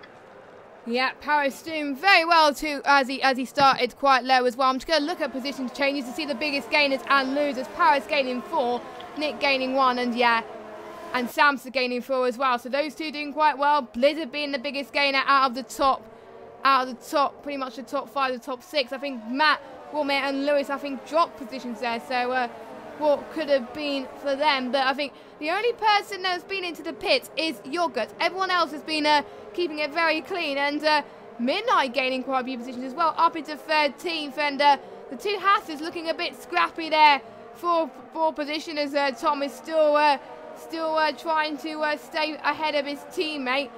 Yeah, Paris doing very well too as he started quite low as well. I'm just going to look at position changes to see the biggest gainers and losers. Paris gaining 4, Nick gaining 1, and Samsa gaining 4 as well. So those two doing quite well. Blizzard being the biggest gainer out of the top, pretty much the top 5, the top 6. I think Matt, Wilmette and Lewis, I think, dropped positions there. So what could have been for them, but I think the only person that's been into the pits is Yogurt. Everyone else has been keeping it very clean, and Midnight gaining quite a few positions as well, up into 13th, and the two Hasses looking a bit scrappy there for position as Tom is still trying to stay ahead of his teammate.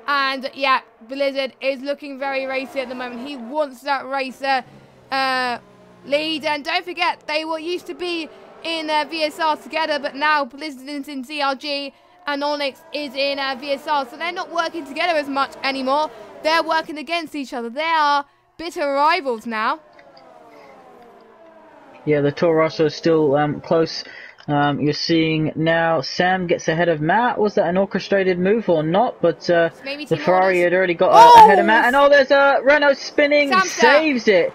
And yeah, Blizzard is looking very racy at the moment. He wants that race lead, and don't forget they were used to be in VSR together, but now Blizzard is in CRG and Onyx is in VSR, so they're not working together as much anymore. They're working against each other. They are bitter rivals now. Yeah, the Toro Rosso is still close. You're seeing now Sam gets ahead of Matt. Was that an orchestrated move or not? But the Ferrari had already got ahead of Matt. And there's a Renault spinning, saves it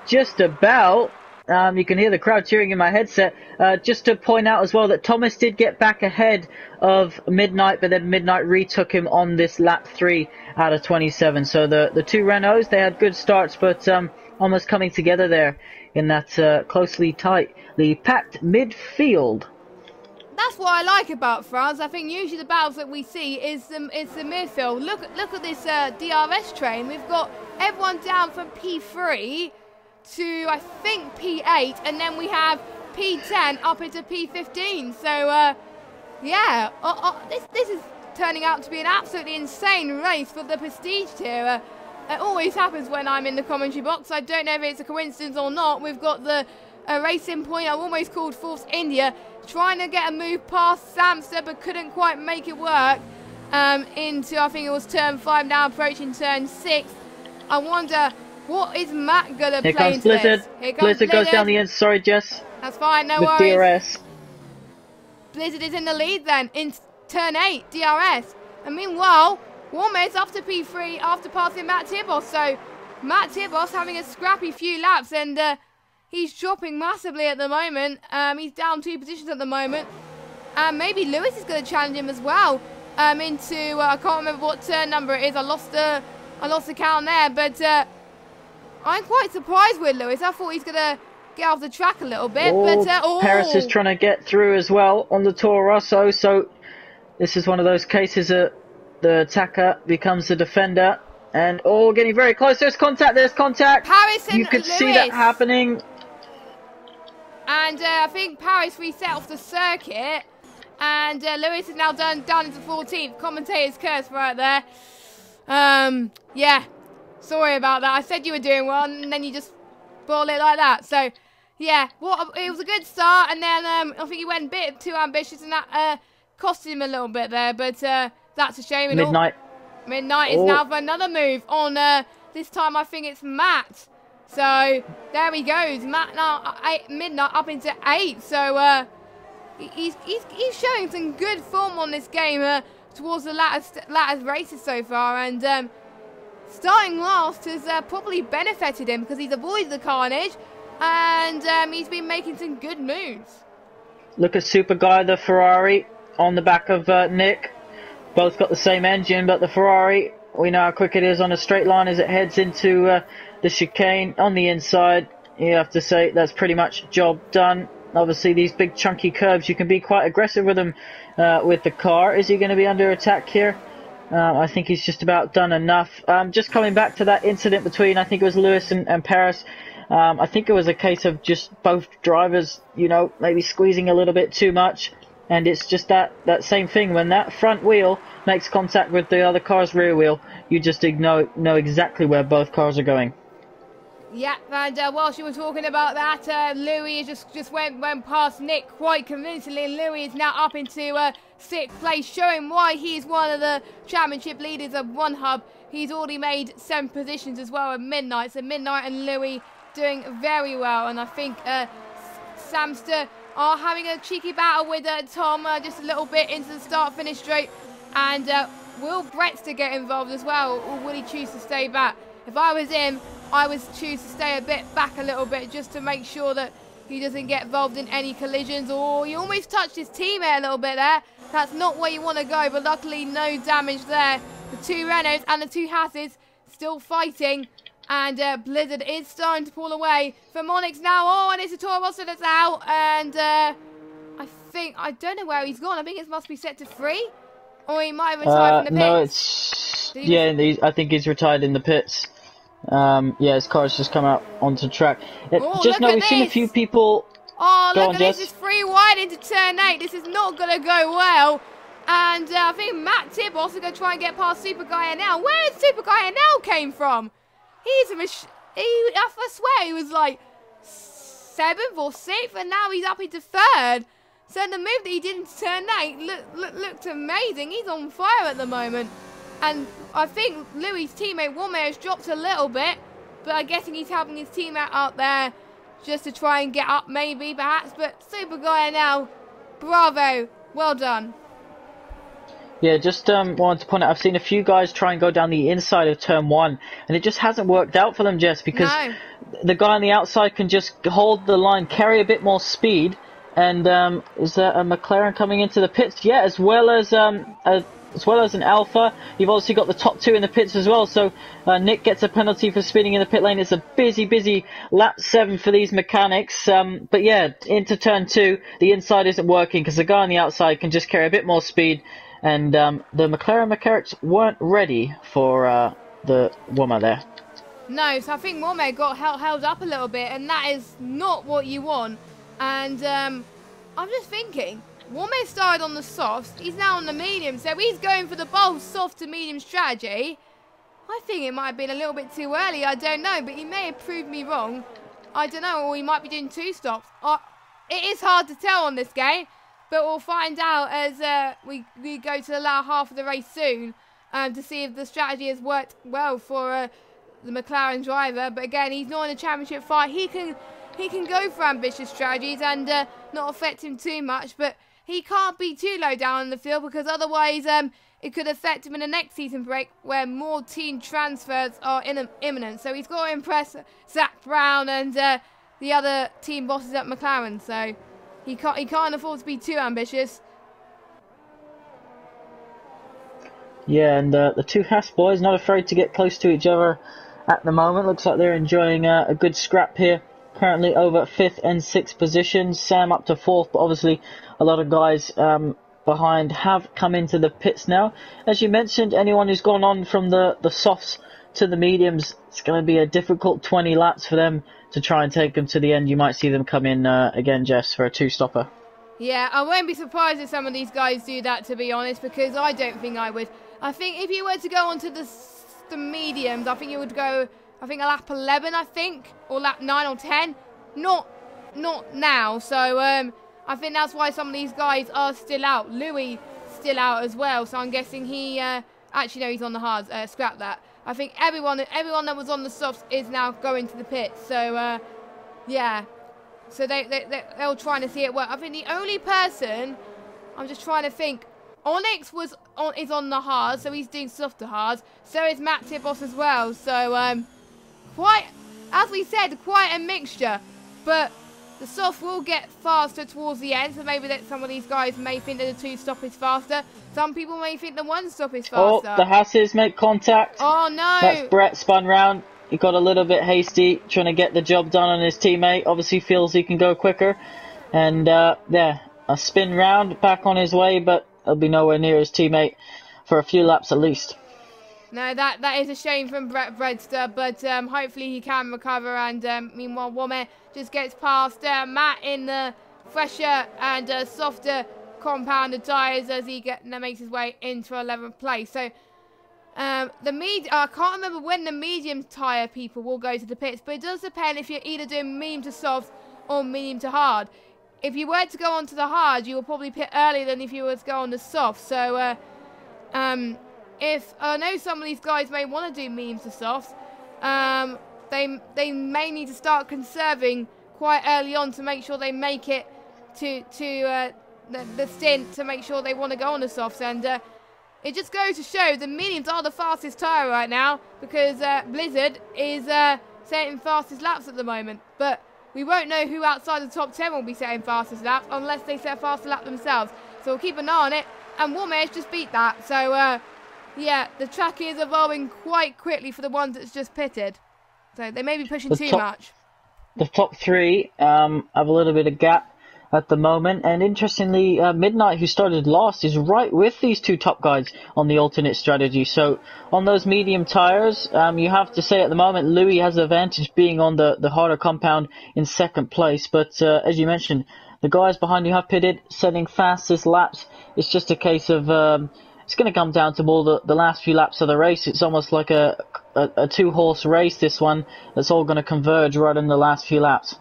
just about. You can hear the crowd cheering in my headset. Just to point out as well that Thomas did get back ahead of Midnight, but then Midnight retook him on this lap 3 out of 27. So the two Renaults, they had good starts, but almost coming together there in that tightly packed midfield. That's what I like about France. I think usually the battles that we see is the midfield. Look at this DRS train. We've got everyone down from P3 to I think P8, and then we have P10 up into P15. So yeah, this is turning out to be an absolutely insane race for the prestige tier. It always happens when I'm in the commentary box. I don't know if it's a coincidence or not. We've got the racing point I've almost called Force India trying to get a move past Samster, but couldn't quite make it work into, I think it was turn 5, now approaching turn 6. I wonder, what is Matt going to play comes into Blizzard. this? Here comes Blizzard goes down the end. Sorry, Jess. That's fine, no with worries. DRS. Blizzard is in the lead then, in turn 8, DRS. And meanwhile, Warmer's up to P3 after passing Matt Tibos. So Matt Tibos having a scrappy few laps, and he's dropping massively at the moment. He's down 2 positions at the moment. And maybe Lewis is going to challenge him as well into, I can't remember what turn number it is. I lost the count there, but I'm quite surprised with Lewis. I thought he's going to get off the track a little bit. Paris is trying to get through as well on the Toro Rosso. So this is one of those cases that the attacker becomes the defender. And getting very close. There's contact. Paris and you could Lewis. See that happening. And I think Paris reset off the circuit. And Lewis is now down into 14th. Commentator's curse right there. Yeah. Sorry about that. I said you were doing well, and then you just ball it like that. So, yeah. It was a good start, and then I think he went a bit too ambitious, and that cost him a little bit there. But that's a shame. Midnight is now for another move on, this time I think it's Matt. So, there he goes. Matt now, Midnight up into 8. So, he's showing some good form on this game towards the latter races so far. And starting last has probably benefited him because he's avoided the carnage. And he's been making some good moves. Look at Super Guy, the Ferrari, on the back of Nick. Both got the same engine, but the Ferrari, we know how quick it is on a straight line as it heads into the chicane on the inside. You have to say that's pretty much job done. Obviously, these big chunky curves, you can be quite aggressive with them with the car. Is he going to be under attack here? I think he's just about done enough. Just coming back to that incident between, I think it was Lewis and Paris. I think it was a case of just both drivers, you know, maybe squeezing a little bit too much. And it's just that same thing. When that front wheel makes contact with the other car's rear wheel, you just know exactly where both cars are going. Yeah, and whilst you were talking about that, Louis just went past Nick quite convincingly. Louis is now up into 6th place, showing why he's one of the championship leaders of OneHub. He's already made 7 positions as well at Midnight. So Midnight and Louis doing very well. And I think Samster are having a cheeky battle with Tom just a little bit into the start-finish straight. And will Brettster get involved as well, or will he choose to stay back? If I was him, I would choose to stay a bit back a little bit just to make sure that he doesn't get involved in any collisions. Or he almost touched his teammate a little bit there. That's not where you want to go, but luckily no damage there. The 2 Renaults and the 2 Hasses still fighting. And Blizzard is starting to pull away from Onyx now. Oh, and it's a Toro Rosso that's out. And I don't know where he's gone. I think it must be set to 3. Or he might have retired from the pits. No, it's... I think he's retired in the pits. Yeah, his car's just come out onto track. Just know we've seen a few people... Oh, look at this. It's 3 wide into turn 8. This is not going to go well. And I think Matt Tibos is going to try and get past Super Guy NL. Where did Super Guy NL came from? He's a I swear he was like 7th or 6th, and now he's up into 3rd. So the move that he did in turn 8 looked amazing. He's on fire at the moment. And I think Louis' teammate Womair has dropped a little bit, but I'm guessing he's helping his teammate out there just to try and get up maybe, perhaps. But Super Guy now, bravo, well done. Yeah, just wanted to point out, I've seen a few guys try and go down the inside of turn 1, and it just hasn't worked out for them, Jess, because the guy on the outside can just hold the line, carry a bit more speed, and is there a McLaren coming into the pits? Yeah, as well as an Alpha. You've obviously got the top 2 in the pits as well, so Nick gets a penalty for speeding in the pit lane. It's a busy lap 7 for these mechanics, but yeah, into turn 2, the inside isn't working because the guy on the outside can just carry a bit more speed. And the McLaren mechanics weren't ready for the Womair there. No, so I think Womair got held up a little bit, and that is not what you want. And I'm just thinking, Womair started on the softs, he's now on the medium, so he's going for the bold soft to medium strategy. I think it might have been a little bit too early, I don't know, but he may have proved me wrong. I don't know, or he might be doing 2 stops. It is hard to tell on this game. But we'll find out as we go to the latter half of the race soon to see if the strategy has worked well for the McLaren driver. But again, he's not in a championship fight. He can go for ambitious strategies and not affect him too much. But he can't be too low down in the field because otherwise it could affect him in the next season break where more team transfers are imminent. So he's got to impress Zach Brown and the other team bosses at McLaren. So... He can't afford to be too ambitious. Yeah, and the 2 Haas boys not afraid to get close to each other at the moment. Looks like they're enjoying a good scrap here. Currently over 5th and 6th positions. Sam up to 4th, but obviously a lot of guys behind have come into the pits now. As you mentioned, anyone who's gone on from the softs to the mediums, it's going to be a difficult 20 laps for them to try and take them to the end. You might see them come in again, Jess, for a 2-stopper. Yeah, I won't be surprised if some of these guys do that, to be honest, because I don't think I would. I think if you were to go onto the mediums, I think you would go, a lap 11, or lap 9 or 10. Not now, so I think that's why some of these guys are still out. Louis still out as well, so I'm guessing he, actually no, he's on the hards, scrap that. I think everyone that was on the softs is now going to the pits. So, yeah. So they're all trying to see it work. I think the only person, I'm just trying to think, Onyx is on the hard, so he's doing softer hard. So is Matt Tibos as well. So, quite, as we said, quite a mixture. But the soft will get faster towards the end, so maybe that some of these guys may think that the 2-stop is faster. Some people may think the 1-stop is faster. Oh, the Hasses make contact. Oh, no. That's Brett spun round. He got a little bit hasty, trying to get the job done on his teammate. Obviously feels he can go quicker. And yeah, a spin round, back on his way, but he'll be nowhere near his teammate for a few laps at least. No, that is a shame from Brett Bredster, but hopefully he can recover. And meanwhile, Womack just gets past Matt in the fresher and softer compounded tyres as he makes his way into 11th place. So I can't remember when the medium tyre people will go to the pits, but it does depend if you're either doing medium to soft or medium to hard. If you were to go on to the hard, you will probably pit earlier than if you were to go on the soft. So if I know some of these guys may want to do mediums to softs, they may need to start conserving quite early on to make sure they make it to the stint to make sure they want to go on the softs. And it just goes to show the mediums are the fastest tyre right now because Blizzard is setting fastest laps at the moment. But we won't know who outside the top 10 will be setting fastest laps unless they set a faster lap themselves. So we'll keep an eye on it. And Womack just beat that. So yeah, the track is evolving quite quickly for the ones that's just pitted. So they may be pushing too much. The top three have a little bit of gap at the moment. And interestingly, Midnight, who started last, is right with these two top guys on the alternate strategy. So on those medium tyres, you have to say at the moment, Louis has the advantage being on the harder compound in second place. But as you mentioned, the guys behind you have pitted, setting fastest laps. It's just a case of... it's going to come down to all the last few laps of the race. It's almost like a two-horse race, this one. That's all going to converge right in the last few laps.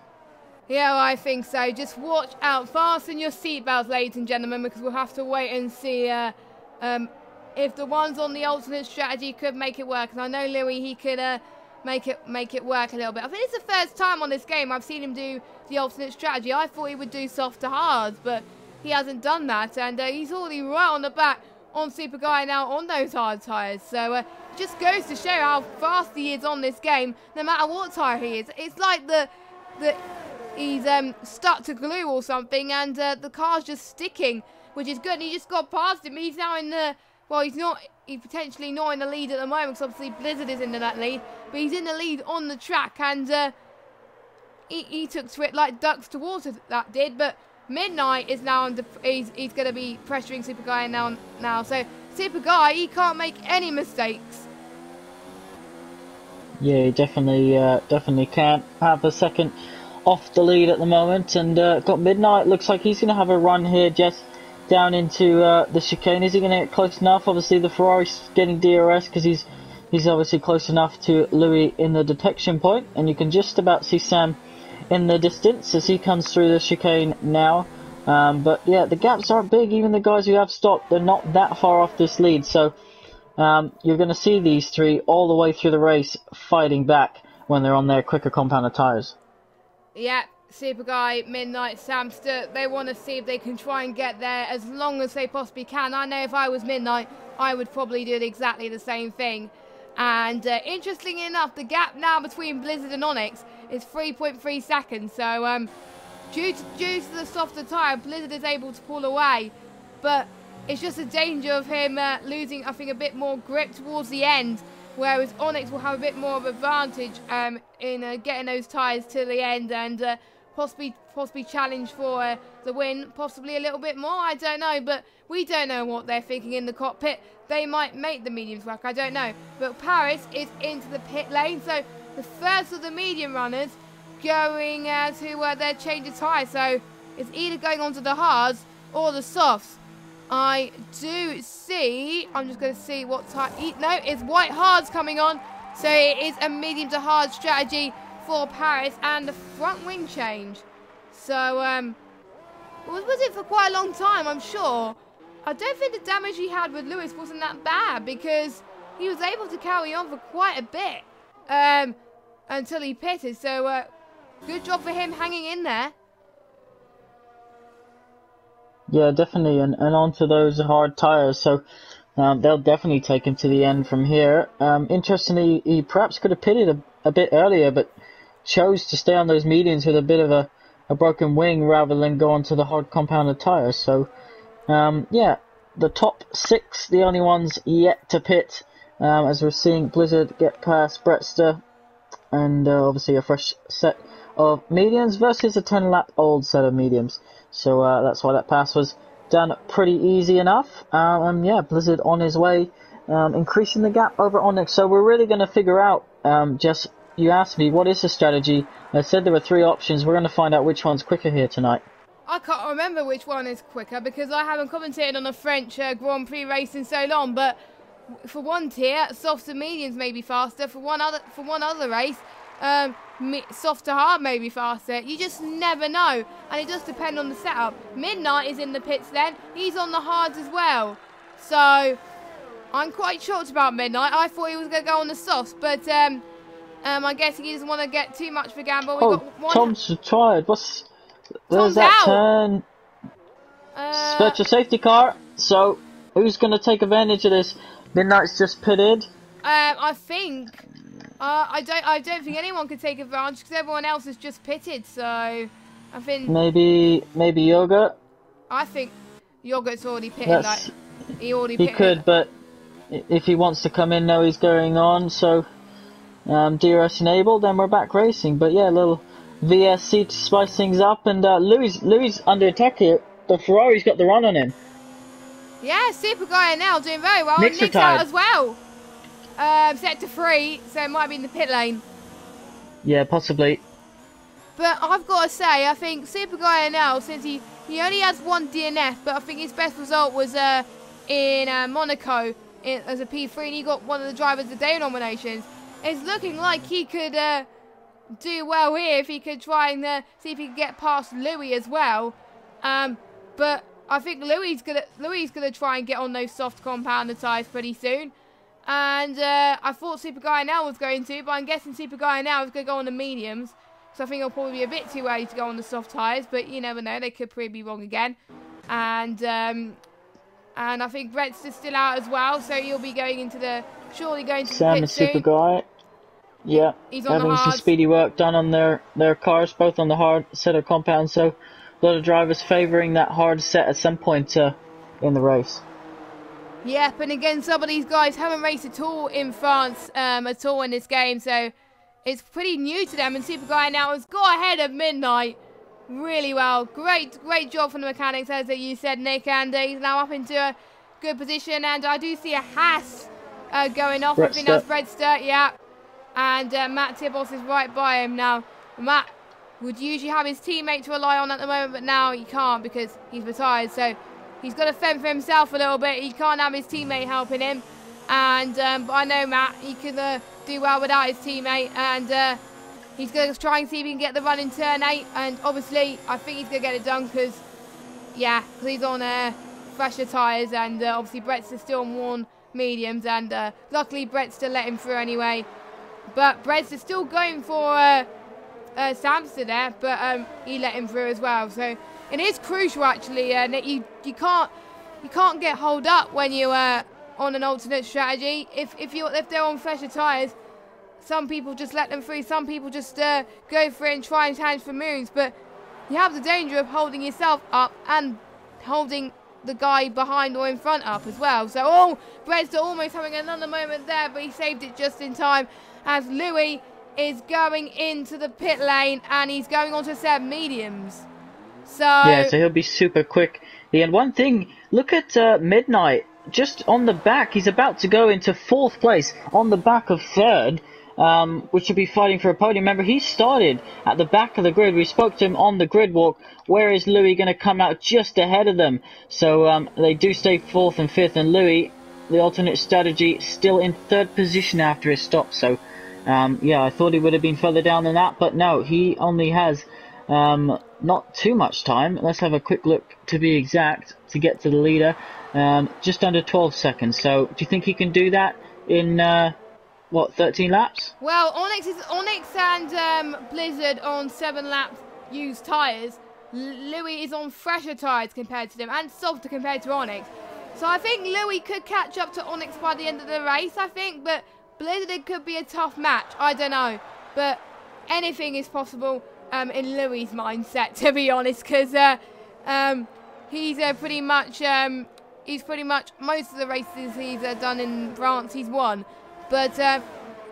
Yeah, well, I think so. Just watch out. Fasten your seatbelts, ladies and gentlemen, because we'll have to wait and see if the ones on the alternate strategy could make it work. And I know Louis, he could make it work a little bit. I think it's the first time on this game I've seen him do the alternate strategy. I thought he would do soft to hard, but he hasn't done that. And he's already right on the back on Super Guy now on those hard tyres. So it just goes to show how fast he is on this game, no matter what tyre he is. It's like he's stuck to glue or something, and the car's just sticking, which is good. And he just got past him. He's now in the... Well, he's potentially not in the lead at the moment, because obviously Blizzard is in that lead. But he's in the lead on the track, and he took to it like ducks to water, that did. But Midnight is now under... He's going to be pressuring Super Guy now. So Super Guy, he can't make any mistakes. Yeah, he definitely can't have a second off the lead at the moment, and got Midnight. Looks like he's going to have a run here just down into the chicane. Is he going to get close enough? Obviously the Ferrari's getting DRS because he's obviously close enough to Louis in the detection point, and you can just about see Sam in the distance as he comes through the chicane now. But yeah, the gaps aren't big. Even the guys who have stopped, they're not that far off this lead. So you're going to see these three all the way through the race fighting back when they're on their quicker compounded tyres. Yeah, Super Guy, Midnight, Samster, they want to see if they can try and get there as long as they possibly can. I know if I was Midnight, I would probably do exactly the same thing. And interestingly enough, the gap now between Blizzard and Onyx is 3.3 seconds. So due to the softer tyre, Blizzard is able to pull away. But it's just a danger of him losing, I think, a bit more grip towards the end. Whereas Onyx will have a bit more of advantage in getting those tyres to the end and possibly challenge for the win, possibly a little bit more, I don't know, but we don't know what they're thinking in the cockpit. They might make the mediums work, I don't know. But Paris is into the pit lane, so the first of the medium runners going to their change of tyre, so it's either going on to the hards or the softs. I do see, I'm just going to see what type, no, it's white hards coming on, so it is a medium to hard strategy for Paris and the front wing change. So, was it for quite a long time, I'm sure. I don't think the damage he had with Lewis wasn't that bad, because he was able to carry on for quite a bit until he pitted, so good job for him hanging in there. Yeah, definitely, and onto those hard tyres, so they'll definitely take him to the end from here. Interestingly, he perhaps could have pitted a bit earlier, but chose to stay on those mediums with a bit of a broken wing rather than go onto the hard compounded tyres. So, yeah, the top six, the only ones yet to pit, as we're seeing Blizzard get past Bretster and obviously a fresh set of mediums versus a 10-lap-old set of mediums. So that's why that pass was done pretty easy enough. And yeah, Blizzard on his way, increasing the gap over Onyx. So we're really going to figure out, you asked me, what is the strategy? I said there were 3 options. We're going to find out which one's quicker here tonight. I can't remember which one is quicker because I haven't commentated on a French Grand Prix race in so long. But for one tier, softs and mediums may be faster. For one other race, soft to hard may be faster. You just never know, and it does depend on the setup. Midnight is in the pits then. He's on the hards as well. So I'm quite shocked about Midnight. I thought he was going to go on the softs, but I'm guessing he doesn't want to get too much for gamble. We got one. Tom's tired. There's that turn. Special safety car. So who's going to take advantage of this? Midnight's just pitted. I think. I don't think anyone could take advantage because everyone else is just pitted. So I think maybe Yogurt. I think Yogurt's already pitted. He could, but if he wants to come in, now he's going on. So DRS enabled, then we're back racing. But yeah, a little VSC to spice things up, and Louis under attack here. The Ferrari's got the run on him. Yeah, Super Guy now doing very well. Nick's Nick's out as well. Set to 3, so it might be in the pit lane. Yeah, possibly. But I've got to say, I think Super Guy now, since he only has 1 DNF, but I think his best result was in Monaco as a P3, and he got one of the Drivers of the Day nominations. It's looking like he could do well here if he could try and see if he could get past Louis as well. But I think Louis gonna try and get on those soft compounder tyres pretty soon. And I thought Super Guy now was going to, but I'm guessing Super Guy now is going to go on the mediums. So I think it'll probably be a bit too early to go on the soft tyres, but you never know, they could probably be wrong again. And I think Brett's still out as well, so he'll be surely going to Sam the pit and soon. Super Guy. Yeah, he's on having some speedy work done on their cars, both on the hard set of compounds. So a lot of drivers favouring that hard set at some point in the race. Yep, and again, some of these guys haven't raced at all in France at all in this game, so it's pretty new to them. And Super Guy now has got ahead of Midnight really well. Great job from the mechanics, as you said, Nick, and he's now up into a good position. And I do see a Haas going off. I think that's Breadster, yeah. And Matt Tibos is right by him now. Matt would usually have his teammate to rely on at the moment, but now he can't because he's retired. So he's got to fend for himself a little bit. He can't have his teammate helping him. And but I know Matt, he can do well without his teammate. And he's going to try and see if he can get the run in turn 8. And obviously, I think he's going to get it done because he's on fresher tyres. And obviously, Brett's still on worn mediums. And luckily, Brett's still let him through anyway. But Brett's still going for Samson there. But he let him through as well. So it is crucial, actually, that you can't get holed up when you on an alternate strategy. If they're on fresher tyres, some people just let them through. Some people just go for it and try and challenge for moves. But you have the danger of holding yourself up and holding the guy behind or in front up as well. So Brett's almost having another moment there, but he saved it just in time as Louis is going into the pit lane and he's going on to 7 mediums. So he'll be super quick. And one thing, look at Midnight. Just on the back, he's about to go into 4th place on the back of 3rd, which will be fighting for a podium. Remember, he started at the back of the grid. We spoke to him on the grid walk. Where is Louis going to come out just ahead of them? So they do stay 4th and 5th, and Louis, the alternate strategy, still in 3rd position after his stop. So I thought he would have been further down than that, but no, he only has not too much time. Let's have a quick look to be exact to get to the leader. Just under 12 seconds. So do you think he can do that in 13 laps? Well, Onyx and Blizzard on 7 laps used tyres. Louis is on fresher tyres compared to them and softer compared to Onyx. So I think Louis could catch up to Onyx by the end of the race, I think, but Blizzard, it could be a tough match. I don't know, but anything is possible in Louis' mindset, to be honest, because he's pretty much most of the races he's done in France, he's won. But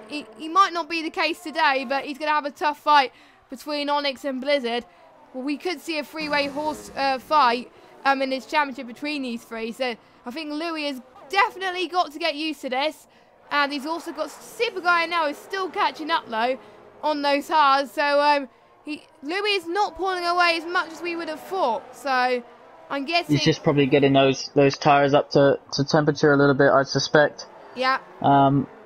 he might not be the case today, but he's going to have a tough fight between Onyx and Blizzard. Well, we could see a three-way horse fight in this championship between these three. So I think Louis has definitely got to get used to this. And he's also got Super Guy now who's still catching up though on those hards. So Louis is not pulling away as much as we would have thought. So I'm guessing he's just probably getting those tyres up to temperature a little bit, I suspect. Yeah.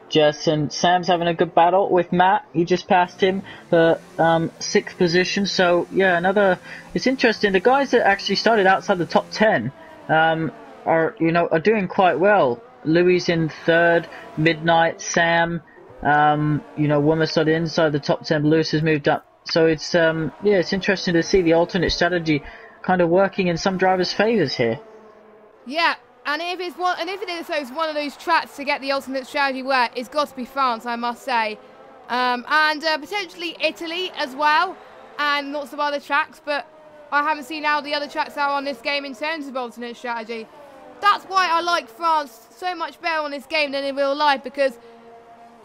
Jess and Sam's having a good battle with Matt. He just passed him for 6th position. So yeah, it's interesting. The guys that actually started outside the top 10 are doing quite well. Louis in 3rd, Midnight, Sam, Wummer started inside the top 10. Lewis has moved up. So it's it's interesting to see the alternate strategy kind of working in some drivers' favours here. Yeah. And if it is one of those tracks to get the ultimate strategy work, it's got to be France, I must say. And potentially Italy as well, and lots of other tracks, but I haven't seen how the other tracks are on this game in terms of alternate strategy. That's why I like France so much better on this game than in real life, because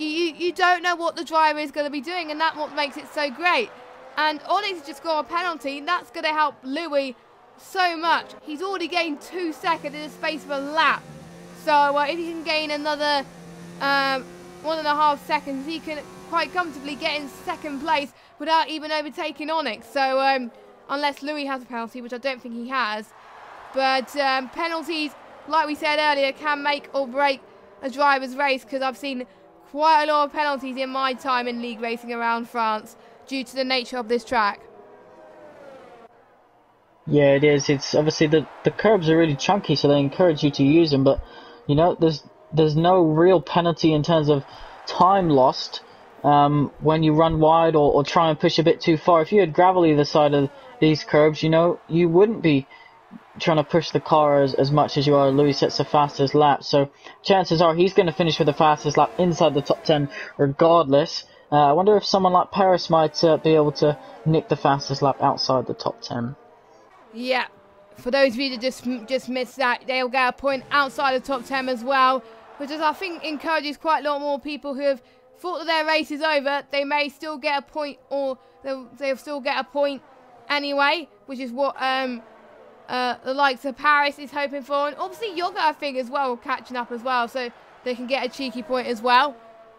you don't know what the driver is going to be doing, and that's what makes it so great. And Onyx just got a penalty, and that's going to help Louis so much. He's already gained 2 seconds in the space of a lap. So if he can gain another 1.5 seconds, he can quite comfortably get in 2nd place without even overtaking Onyx. So unless Louis has a penalty, which I don't think he has. But penalties, like we said earlier, can make or break a driver's race, because I've seen quite a lot of penalties in my time in league racing around France due to the nature of this track. Yeah, it is. It's obviously the curbs are really chunky, so they encourage you to use them. But there's no real penalty in terms of time lost when you run wide or try and push a bit too far. If you had gravel either side of these curbs, you wouldn't be trying to push the car as much as you are. Louis sets the fastest lap, so chances are he's going to finish with the fastest lap inside the top 10 regardless. I wonder if someone like Paris might be able to nick the fastest lap outside the top 10. Yeah, for those of you that just missed that, they'll get a point outside the top 10 as well, which I think encourages quite a lot more people who have thought that their race is over. They may still get a point, or they'll still get a point anyway, which is what the likes of Paris is hoping for. And obviously Yoga, I think, as well, catching up as well, so they can get a cheeky point as well.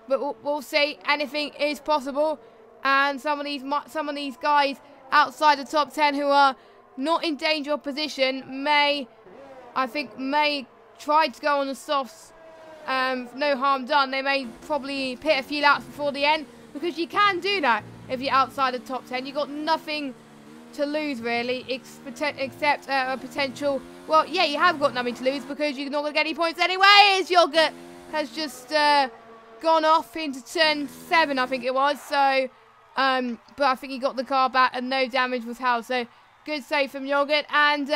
But we'll see. Anything is possible. And some of these guys outside the top 10 who are not in danger of position may try to go on the softs. No harm done. They may probably pit a few laps before the end, because you can do that if you're outside the top 10. You've got nothing to lose really, except a potential. Well, yeah, you have got nothing to lose, because you're not going to get any points anyway. As Yogurt has just gone off into turn 7, I think it was. So, but I think he got the car back and no damage was held. So, good save from Yogurt. And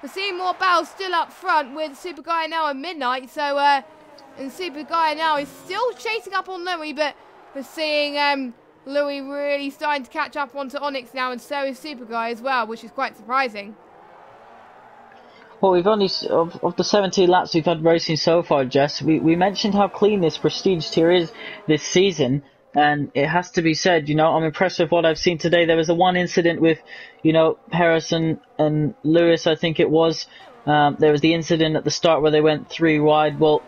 we're seeing more battles still up front with Super Guy now and Midnight. So, and Super Guy now is still chasing up on Louis, but we're seeing Louis really starting to catch up onto Onyx now, and so is Super Guy as well, which is quite surprising. Well, we've only, of the 17 laps we've had racing so far, Jess, we mentioned how clean this Prestige tier is this season, and it has to be said, I'm impressed with what I've seen today. There was the one incident with, Harrison and Lewis, I think it was. There was the incident at the start where they went 3 wide. Well,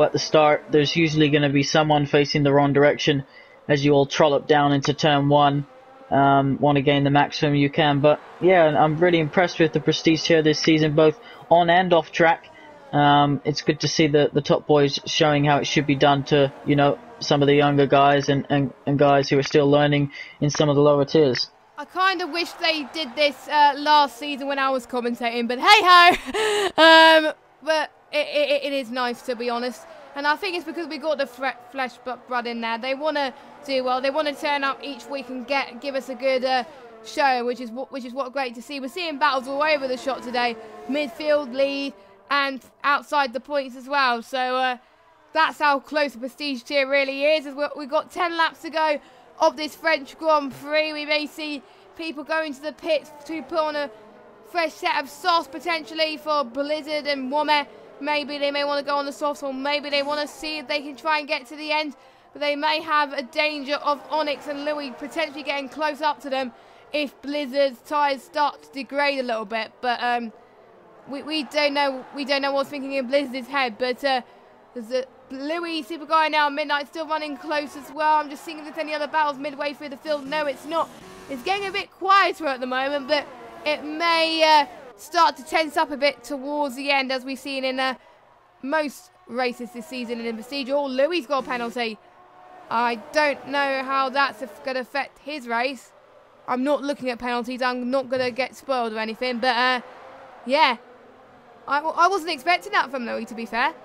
at the start, there's usually going to be someone facing the wrong direction as you all trollop down into turn 1. Want to gain the maximum you can. But yeah, I'm really impressed with the Prestige here this season, both on and off track. It's good to see the top boys showing how it should be done to, some of the younger guys and guys who are still learning in some of the lower tiers. I kind of wish they did this last season when I was commentating, but hey-ho! But it is nice, to be honest. And I think it's because we got the flesh blood in there. They want to do well. They want to turn up each week and give us a good show, which is what great to see. We're seeing battles all over the shot today, midfield, lead, and outside the points as well. So that's how close the Prestige tier really is. We've got 10 laps to go of this French Grand Prix. We may see people going to the pits to put on a fresh set of sauce potentially for Blizzard and Womet. Maybe they may want to go on the softs, or maybe they want to see if they can try and get to the end but they may have a danger of Onyx and Louis potentially getting close up to them if Blizzard's tyres start to degrade a little bit. But we don't know what's thinking in Blizzard's head. But there's a Louis, Super Guy now, Midnight still running close as well. I'm just seeing if there's any other battles midway through the field. No, it's not. It's getting a bit quieter at the moment, but it may start to tense up a bit towards the end, as we've seen in most races this season in Prestige. Oh, Louis got a penalty. I don't know how that's going to affect his race. I'm not looking at penalties. I'm not going to get spoiled or anything. But, yeah. I wasn't expecting that from Louis, to be fair.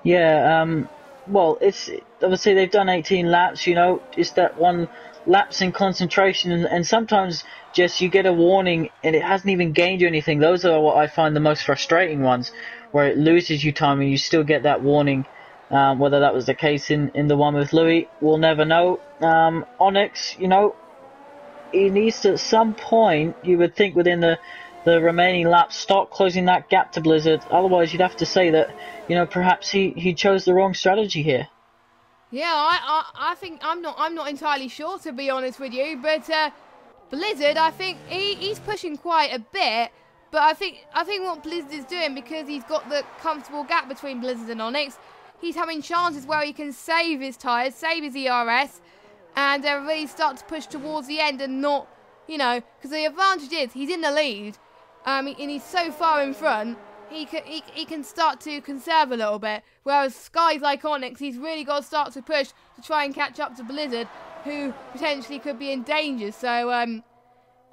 Yeah, well, it's obviously they've done 18 laps, you know, it's that one lapse in concentration, and sometimes just you get a warning and it hasn't even gained you anything. Those are what I find the most frustrating ones, where it loses you time and you still get that warning. Whether that was the case in the one with Louis, we'll never know. Onyx, you know, he needs to, at some point, you would think within the remaining laps, start closing that gap to Blizzard. Otherwise, you'd have to say that, you know, perhaps he chose the wrong strategy here. Yeah, I think I'm not entirely sure, to be honest with you. But Blizzard, I think he's pushing quite a bit. But I think what Blizzard is doing, because he's got the comfortable gap between Blizzard and Onyx, he's having chances where he can save his tyres, save his ERS, and really start to push towards the end and not, you know, because the advantage is he's in the lead. And he's so far in front, he can start to conserve a little bit. Whereas guys like Onyx, he's really got to start to push to try and catch up to Blizzard, who potentially could be in danger. So, and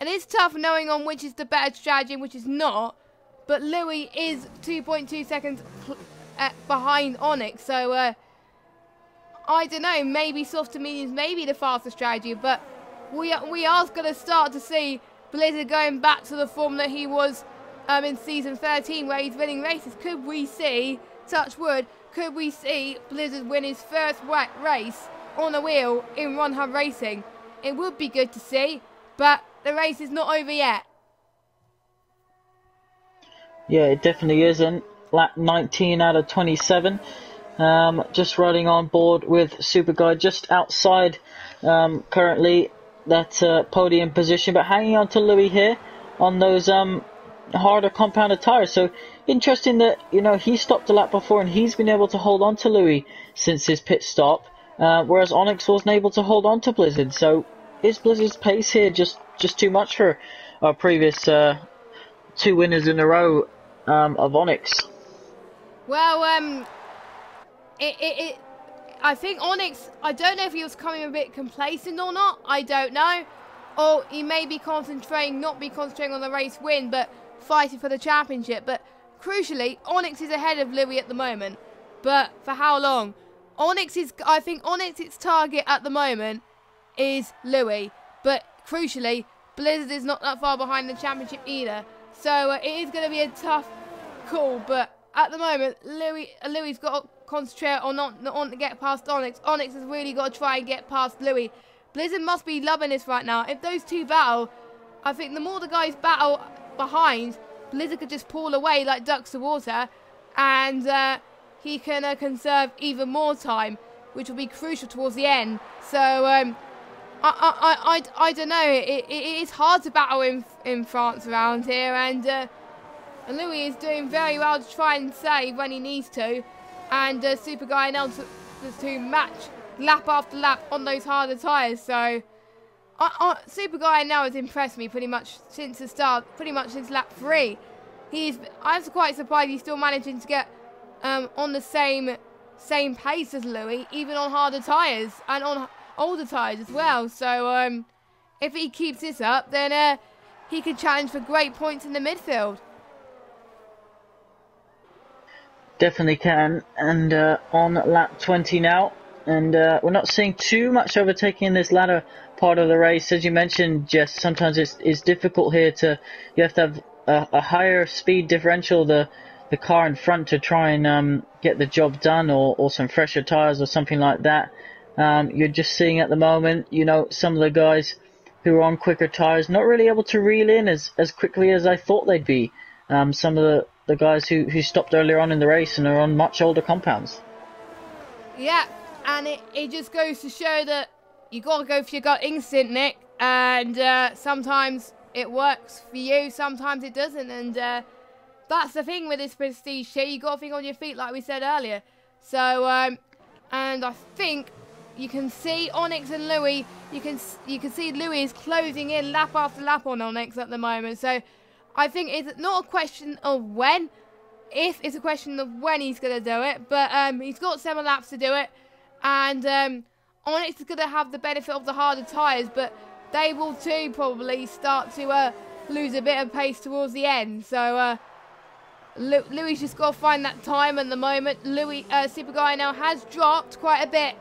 it's tough knowing on which is the better strategy and which is not. But Louis is 2.2 seconds behind Onyx. So, I don't know, maybe soft to mediums may be the faster strategy. But we are going to start to see Blizzard going back to the form that he was in Season 13, where he's winning races. Could we see, touch wood, could we see Blizzard win his first race on the wheel in OneHubRacing? It would be good to see, but the race is not over yet. Yeah, it definitely isn't. Lap 19 out of 27. Just riding on board with Super Guy just outside currently that podium position, but hanging on to Louis here on those harder compounded tires. So interesting that, you know, he stopped a lap before and he's been able to hold on to Louis since his pit stop, whereas Onyx wasn't able to hold on to Blizzard. So is Blizzard's pace here just too much for our previous two winners in a row of Onyx? Well, I think Onyx, I don't know if he was coming a bit complacent or not, I don't know. Or he may be not be concentrating on the race win, but fighting for the championship. But crucially, Onyx is ahead of Louis at the moment. But for how long? I think Onyx's target at the moment is Louis. But crucially, Blizzard is not that far behind the championship either. So it is going to be a tough call. But at the moment, Louis's got to concentrate on to get past Onyx. Onyx has really got to try and get past Louis. Blizzard must be loving this right now. If those two battle, I think the more the guys battle behind, Blizzard could just pull away like ducks to water, and he can conserve even more time, which will be crucial towards the end. So I don't know. It is hard to battle in France around here, and Louis is doing very well to try and save when he needs to, and Super Guy now to match lap after lap on those harder tyres. So Super Guy now has impressed me pretty much since the start, pretty much since lap 3. I'm quite surprised he's still managing to get on the same pace as Louis, even on harder tyres and on older tyres as well. So if he keeps this up, then he can challenge for great points in the midfield. Definitely can. And on lap 20 now, and we're not seeing too much overtaking in this latter part of the race. As you mentioned, Jess, sometimes it's difficult here you have to have a higher speed differential, the car in front, to try and get the job done, or some fresher tyres or something like that. You're just seeing at the moment, you know, some of the guys who are on quicker tyres not really able to reel in as quickly as I thought they'd be. Some of the guys who stopped earlier on in the race and are on much older compounds. Yeah, and it just goes to show that you got to go for your gut instinct, Nick. And sometimes it works for you, sometimes it doesn't. And that's the thing with this prestige shit. You got to think on your feet, like we said earlier. So, and I think you can see Onyx and Louis. You can see Louis is closing in lap after lap on Onyx at the moment. So, I think it's not a question of when. If it's a question of when he's going to do it, but he's got 7 laps to do it, and Onyx is going to have the benefit of the harder tyres, but they will too probably start to lose a bit of pace towards the end. So Louis just got to find that time at the moment. Louis, Super Guy now has dropped quite a bit,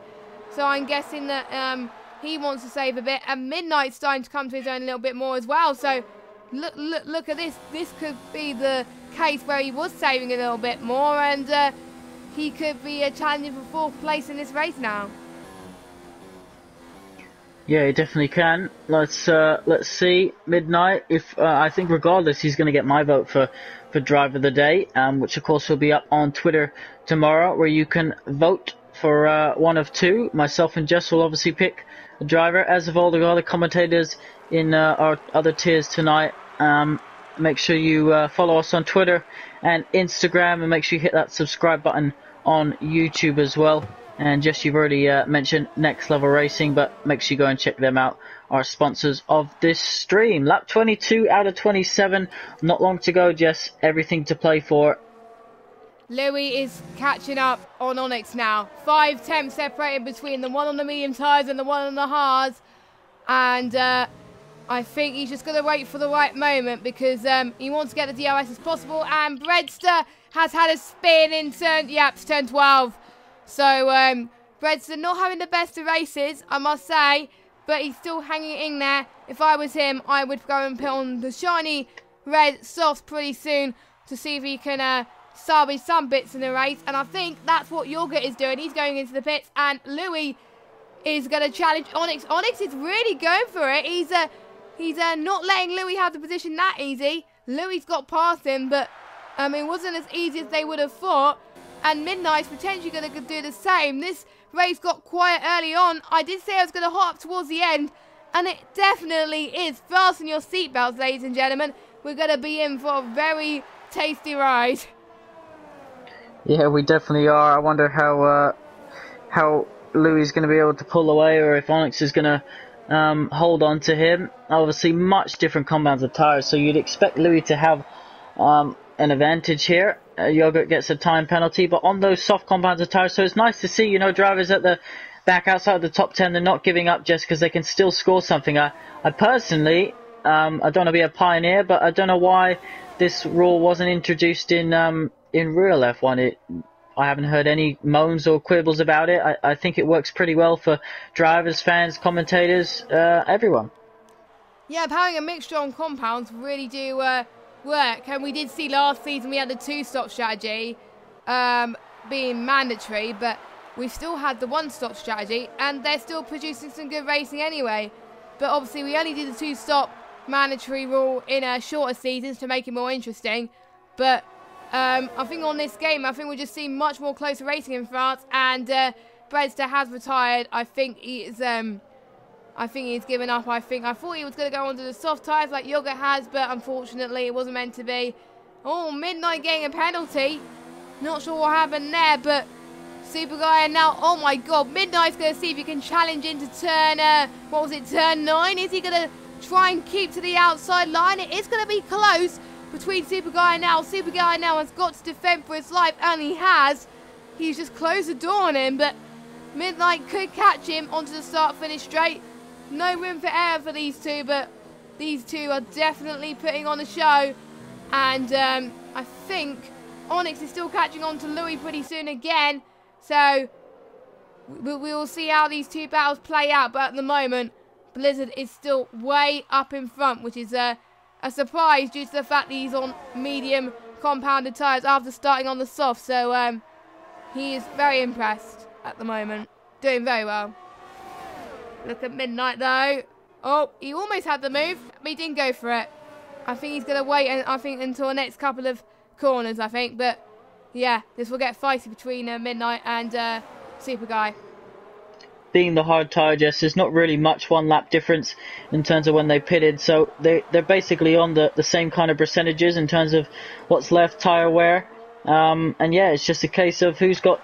so I'm guessing that he wants to save a bit, and Midnight's starting to come to his own a little bit more as well. So look at this. This could be the case where he was saving a little bit more, and he could be challenging for 4th place in this race now. Yeah, he definitely can. Let's see. Midnight. If I think regardless, he's going to get my vote for driver of the day, which of course will be up on Twitter tomorrow, where you can vote for one of 2. Myself and Jess will obviously pick a driver, as of all the other commentators in our other tiers tonight. Make sure you follow us on Twitter and Instagram, and make sure you hit that subscribe button on YouTube as well. And Jess, you've already mentioned Next Level Racing, but make sure you go and check them out, our sponsors of this stream. Lap 22 out of 27, not long to go, Jess. Everything to play for. Louis is catching up on Onyx now. 5 tenths separated between the one on the medium tyres and the one on the hards. And I think he's just going to wait for the right moment, because he wants to get the DRS as possible. And Breadster has had a spin in turn 12. So Breadster not having the best of races, I must say, but he's still hanging in there. If I was him, I would go and put on the shiny red softs pretty soon to see if he can salvage some bits in the race. And I think that's what Yogurt is doing. He's going into the pits, and Louis is going to challenge Onyx. Onyx is really going for it. He's not letting Louis have the position that easy. Louis got past him, but it wasn't as easy as they would have thought. And Midnight's potentially going to do the same. This race got quiet early on. I did say I was going to hot up towards the end, and it definitely is. Fasten your seatbelts, ladies and gentlemen. We're going to be in for a very tasty ride. Yeah, we definitely are. I wonder how Louis is going to be able to pull away, or if Onyx is going to hold on to him. Obviously, much different compounds of tires, so you'd expect Louis to have an advantage here. Yogurt gets a time penalty, but on those soft compounds of tires, so it's nice to see, drivers at the back outside the top 10, they're not giving up just because they can still score something. I personally, I don't want to be a pioneer, but I don't know why this rule wasn't introduced in real F1. I haven't heard any moans or quibbles about it. I think it works pretty well for drivers, fans, commentators, everyone. Yeah, having a mixture on compounds really do work. And we did see last season we had the 2-stop strategy being mandatory, but we've still had the 1-stop strategy, and they're still producing some good racing anyway. But obviously we only did the 2-stop mandatory rule in shorter seasons to make it more interesting. But I think on this game, I think we'll just see much more closer racing in France, and Breadster has retired. I think he's given up. I thought he was going to go onto the soft tyres like Yogurt has, but unfortunately it wasn't meant to be. Oh, Midnight getting a penalty. Not sure what happened there, but Super Guy now, oh my god, Midnight's going to see if he can challenge into turn, turn 9? Is he going to try and keep to the outside line? It is going to be close between Super Guy and now. Super Guy now has got to defend for his life, and he has. He's just closed the door on him, but Midnight could catch him onto the start-finish straight. No room for error for these two, but these two are definitely putting on a show. And I think Onyx is still catching on to Louis pretty soon again. So we will see how these two battles play out. But at the moment, Blizzard is still way up in front, which is a surprise due to the fact that he's on medium compounded tyres after starting on the soft. So he is very impressed at the moment. Doing very well. Look at Midnight though. Oh, he almost had the move, but he didn't go for it. I think he's going to wait, until the next couple of corners, I think. But yeah, this will get feisty between Midnight and Super Guy. Being the hard tyre, Jess, there's not really much one lap difference in terms of when they pitted, so they're basically on the same kind of percentages in terms of what's left tyre wear. And yeah, it's just a case of who's got,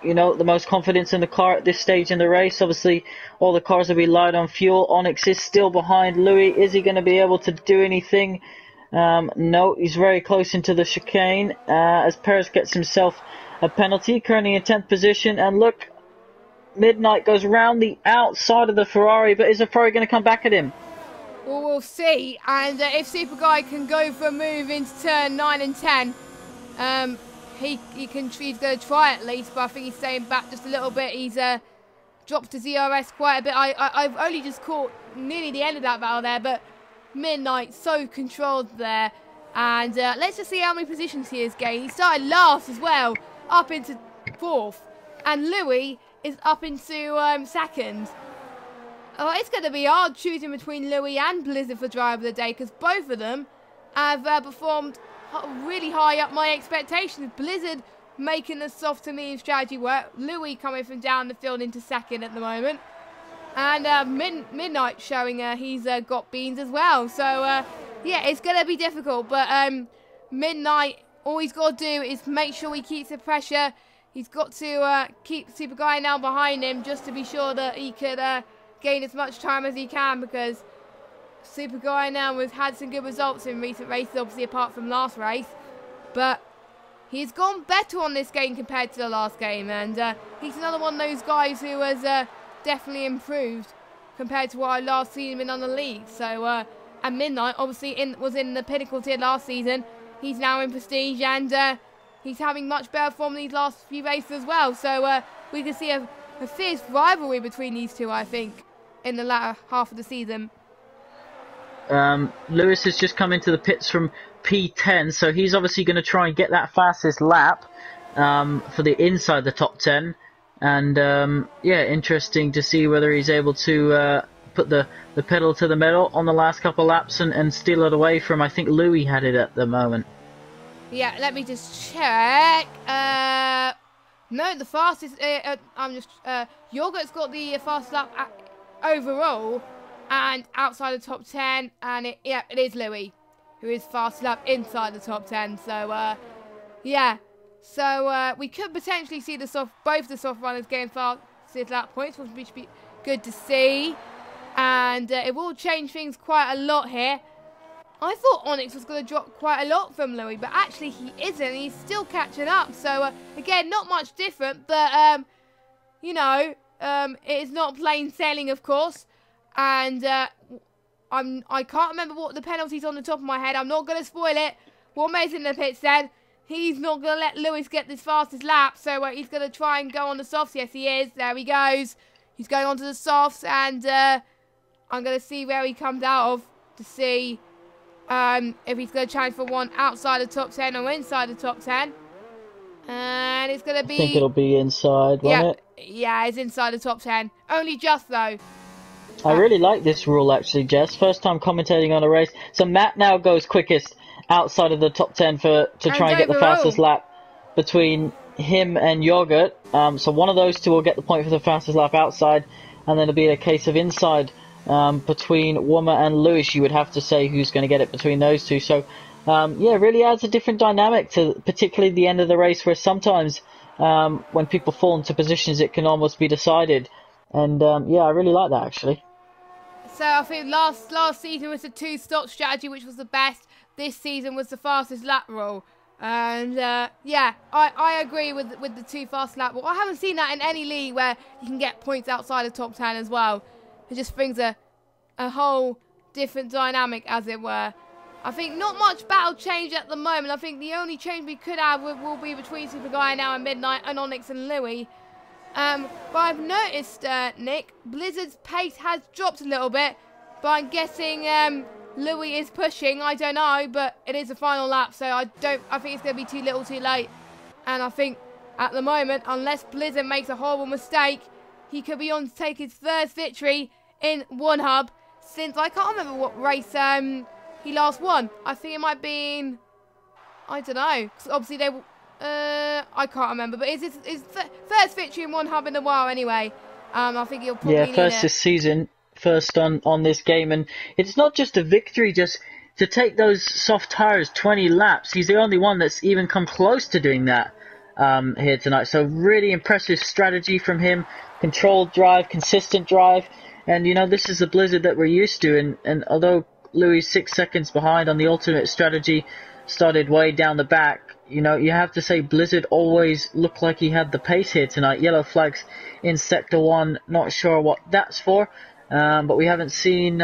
you know, the most confidence in the car at this stage in the race. Obviously, all the cars will be light on fuel. Onyx is still behind Louis. Is he going to be able to do anything? No, he's very close into the chicane as Perez gets himself a penalty, currently in 10th position. And look, Midnight goes round the outside of the Ferrari, but is the Ferrari going to come back at him? Well, we'll see. And if Super Guy can go for a move into turn 9 and 10, he's going to try at least, but I think he's staying back just a little bit. He's dropped his ERS quite a bit. I've only just caught nearly the end of that battle there, but Midnight so controlled there. And let's just see how many positions he has gained. He started last as well, up into 4th. And Louis is up into 2nd. Oh, it's going to be hard choosing between Louis and Blizzard for Driver of the Day, because both of them have performed really high up my expectations. Blizzard making the soft to medium strategy work. Louis coming from down the field into 2nd at the moment. And Midnight showing he's got beans as well. So, yeah, it's going to be difficult. But Midnight, all he's got to do is make sure he keeps the pressure. He's got to keep Super Guy now behind him just to be sure that he could gain as much time as he can, because Super Guy now has had some good results in recent races, obviously apart from last race. But he's gone better on this game compared to the last game. And he's another one of those guys who has definitely improved compared to what I last seen him in on the league. So, and Midnight obviously was in the Pinnacle tier last season. He's now in Prestige, and he's having much better form these last few races as well. So we can see a fierce rivalry between these two, I think, in the latter half of the season. Lewis has just come into the pits from P10, so he's obviously going to try and get that fastest lap for the inside the top 10. And yeah, interesting to see whether he's able to put the pedal to the metal on the last couple laps and steal it away from, I think Louis had it at the moment. Yeah, let me just check. No, the fastest. Yogurt's got the fastest lap overall, and outside the top 10, and it is Louis who is fastest lap inside the top 10. So yeah, so we could potentially see both the soft runners getting fastest lap points, which would be good to see, and it will change things quite a lot here. I thought Onyx was going to drop quite a lot from Louis, but actually he isn't. He's still catching up. So, again, not much different, but, you know, it is not plain sailing, of course. And I can't remember what the penalties on the top of my head. I'm not going to spoil it. What Mason in the pit said, he's not going to let Lewis get this fastest lap, so he's going to try and go on the softs. Yes, he is. There he goes. He's going on to the softs, and I'm going to see where he comes out of to see if he's going to challenge for one outside the top 10 or inside the top 10. And it's going to be... I think it'll be inside, won't it? Yeah, it's inside the top 10. Only just, though. I really like this rule, actually, Jess. First time commentating on a race. So Matt now goes quickest outside of the top 10 to try and get the fastest lap between him and Yogurt. So one of those two will get the point for the fastest lap outside, and then it'll be a case of inside between Wummer and Lewis. You would have to say who's going to get it between those two. So yeah, really adds a different dynamic to particularly the end of the race, where sometimes when people fall into positions it can almost be decided. And yeah, I really like that, actually. So I think last season was the two-stop strategy, which was the best. This season was the fastest lap rule. And yeah, I agree with the two fast lap rule. I haven't seen that in any league where you can get points outside the top 10 as well. It just brings a whole different dynamic, as it were. I think not much battle change at the moment. I think the only change we could have will be between Super Guy now and Midnight and Onyx and Louis. But I've noticed, Nick, Blizzard's pace has dropped a little bit. But I'm guessing Louis is pushing. I don't know, but it is a final lap, so I think it's going to be too little too late. And I think at the moment, unless Blizzard makes a horrible mistake, he could be on to take his first victory in OneHub since I can't remember what race he last won. I think it might be in, I don't know, 'cause obviously I can't remember, but it's his first victory in OneHub in a while anyway. I think he'll probably need first it. this season, first on this game, and it's not just a victory, just to take those soft tires 20 laps. He's the only one that's even come close to doing that here tonight. So really impressive strategy from him, controlled drive, consistent drive, and this is the Blizzard that we're used to. And although Louis 6 seconds behind on the ultimate strategy, started way down the back, you have to say Blizzard always looked like he had the pace here tonight. Yellow flags in Sector 1, not sure what that's for, but we haven't seen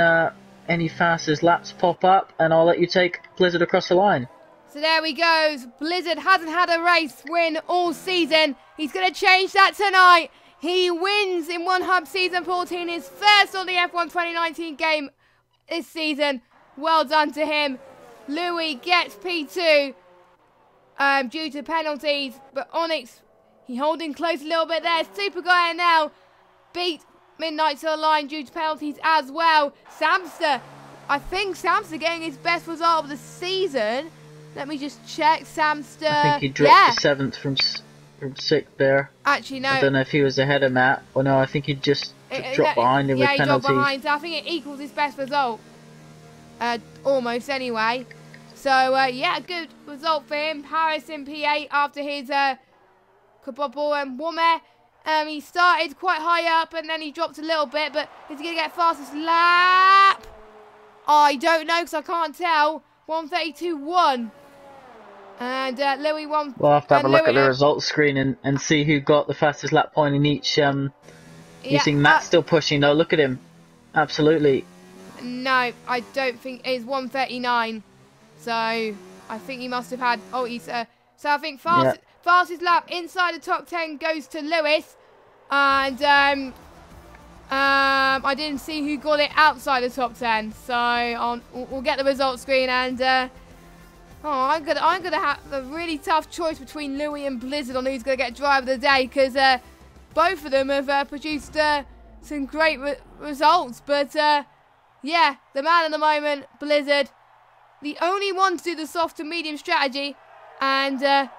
any fastest laps pop up, and I'll let you take Blizzard across the line. So there he goes. Blizzard hasn't had a race win all season. He's going to change that tonight. He wins in OneHub Season 14, his first on the F1 2019 game this season. Well done to him. Louis gets P2 due to penalties, but Onyx, he holding close a little bit there. Super Guy now beat Midnight to the line due to penalties as well. Samster, I think Samster getting his best result of the season. Let me just check. Samster, I think he dropped to 7th from 6th there. Actually, no. I don't know if he was ahead of Matt. Or no, I think he just dropped behind him with penalties. Yeah, he dropped behind. So I think it equals his best result. Almost anyway. So, yeah, good result for him. Paris in P8 after his Kabobble and Womer. He started quite high up and then he dropped a little bit, but is he going to get fastest lap? I don't know because I can't tell. 1:32.1. And Louis won. We'll have to have a look at the results screen and see who got the fastest lap point in each. You see Matt still pushing though. Look at him. Absolutely. No, I don't think it's 1:39. So I think he must have had. Oh, he's. So I think fastest lap inside the top 10 goes to Lewis, and I didn't see who got it outside the top 10. So we'll get the results screen, and I'm gonna have a really tough choice between Louis and Blizzard on who's gonna get driver of the day, because both of them have produced some great results. But yeah, the man at the moment, Blizzard, the only one to do the soft to medium strategy, and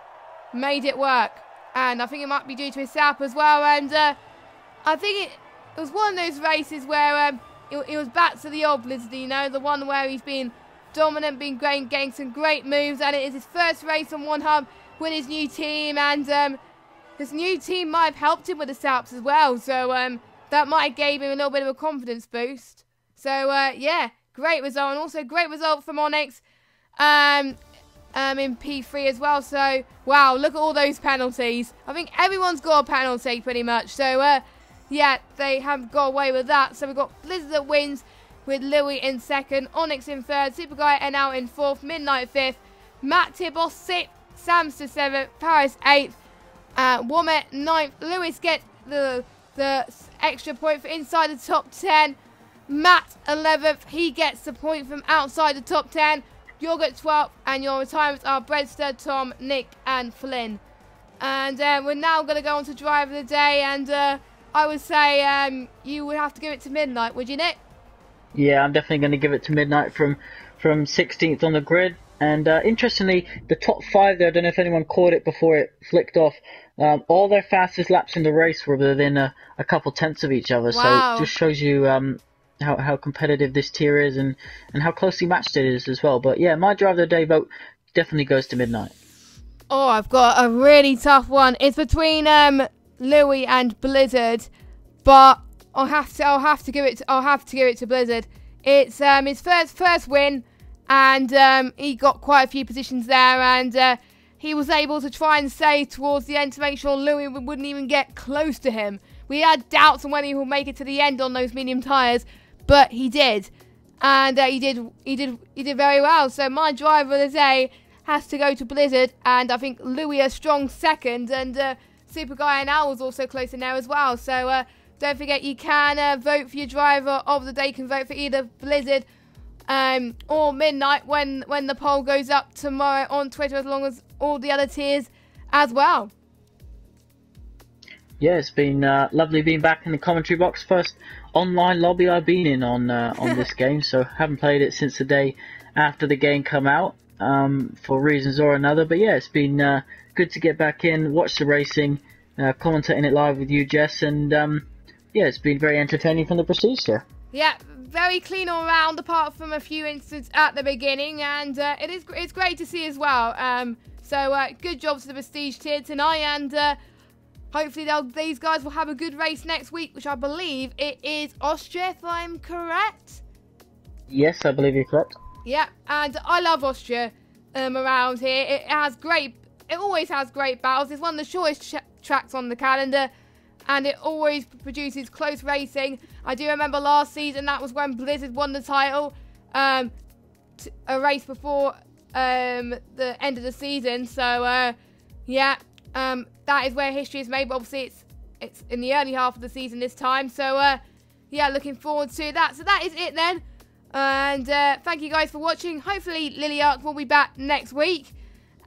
made it work. And I think it might be due to his sap as well. And I think it was one of those races where it was back to the old Blizzard, the one where he's been dominant, been great, getting some great moves. And it is his first race on OneHub with his new team. And his new team might have helped him with the saps as well. So that might have gave him a little bit of a confidence boost. So yeah, great result. And also great result from Onyx in P3 as well. So wow, look at all those penalties. I think everyone's got a penalty pretty much. So yeah, they have got away with that. So we've got Blizzard that wins with Louis in 2nd, Onyx in 3rd, Super Guy and out in 4th, Midnight 5th, Matt Tibos 6th, Samster 7th, Paris 8th, Womet 9th. Lewis gets the extra point for inside the top 10. Matt 11th, he gets the point from outside the top 10. Yogurt 12th, and your retirements are Breadster, Tom, Nick and Flynn. And we're now going to go on to driver of the day, and I would say you would have to give it to Midnight, would you, Nick? Yeah, I'm definitely going to give it to Midnight from 16th on the grid. And interestingly, the top 5 there, I don't know if anyone caught it before it flicked off, all their fastest laps in the race were within a couple tenths of each other. Wow. So it just shows you how competitive this tier is and how closely matched it is as well. But yeah, my driver of the day vote definitely goes to Midnight. Oh, I've got a really tough one. It's between Louis and Blizzard, but I'll have to give it to Blizzard. It's his first win, and he got quite a few positions there, and he was able to try and save towards the end to make sure Louis wouldn't even get close to him. We had doubts on whether he would make it to the end on those medium tyres, but he did, and he did very well. So my driver of the day has to go to Blizzard, and I think Louis a strong 2nd, and Super Guy and Al was also close in there as well. So don't forget, you can vote for your driver of the day. You can vote for either Blizzard or Midnight when the poll goes up tomorrow on Twitter, as long as all the other tiers as well. Yeah, it's been lovely being back in the commentary box. First online lobby I've been in on this game, so haven't played it since the day after the game come out. for reasons or another. But yeah, it's been good to get back in, watch the racing, commentating it live with you, Jess, and yeah, it's been very entertaining from the Prestige here. Yeah, very clean all round, apart from a few incidents at the beginning, and it's great to see as well. So good job to the Prestige tier tonight, and hopefully these guys will have a good race next week, which I believe it is Austria, if I'm correct. Yes, I believe you're correct. Yeah, and I love Austria around here. It always has great battles. It's one of the shortest tracks on the calendar, and it always produces close racing. I do remember last season, that was when Blizzard won the title, a race before the end of the season. So yeah, that is where history is made, but obviously it's in the early half of the season this time. So yeah, looking forward to that. So that is it then. And thank you guys for watching. Hopefully Lily Arc will be back next week,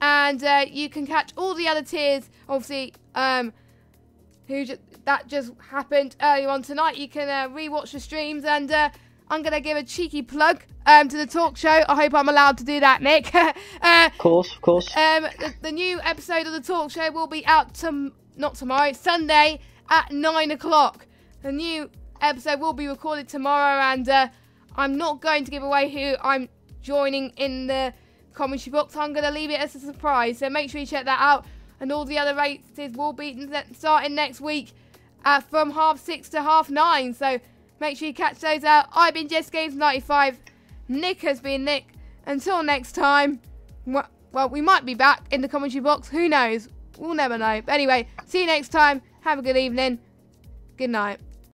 and you can catch all the other tiers, obviously, that just happened earlier on tonight. You can re-watch the streams, and I'm going to give a cheeky plug to the talk show. I hope I'm allowed to do that, Nick. Of course. The new episode of the talk show will be out not tomorrow, Sunday at 9 o'clock. The new episode will be recorded tomorrow, and I'm not going to give away who I'm joining in the commentary box. I'm going to leave it as a surprise, so make sure you check that out. And all the other races will be starting next week from 6:30 to 9:30. So make sure you catch those out. I've been Jess Games 95. Nick has been Nick. Until next time, well, we might be back in the commentary box. Who knows? We'll never know. But anyway, see you next time. Have a good evening. Good night.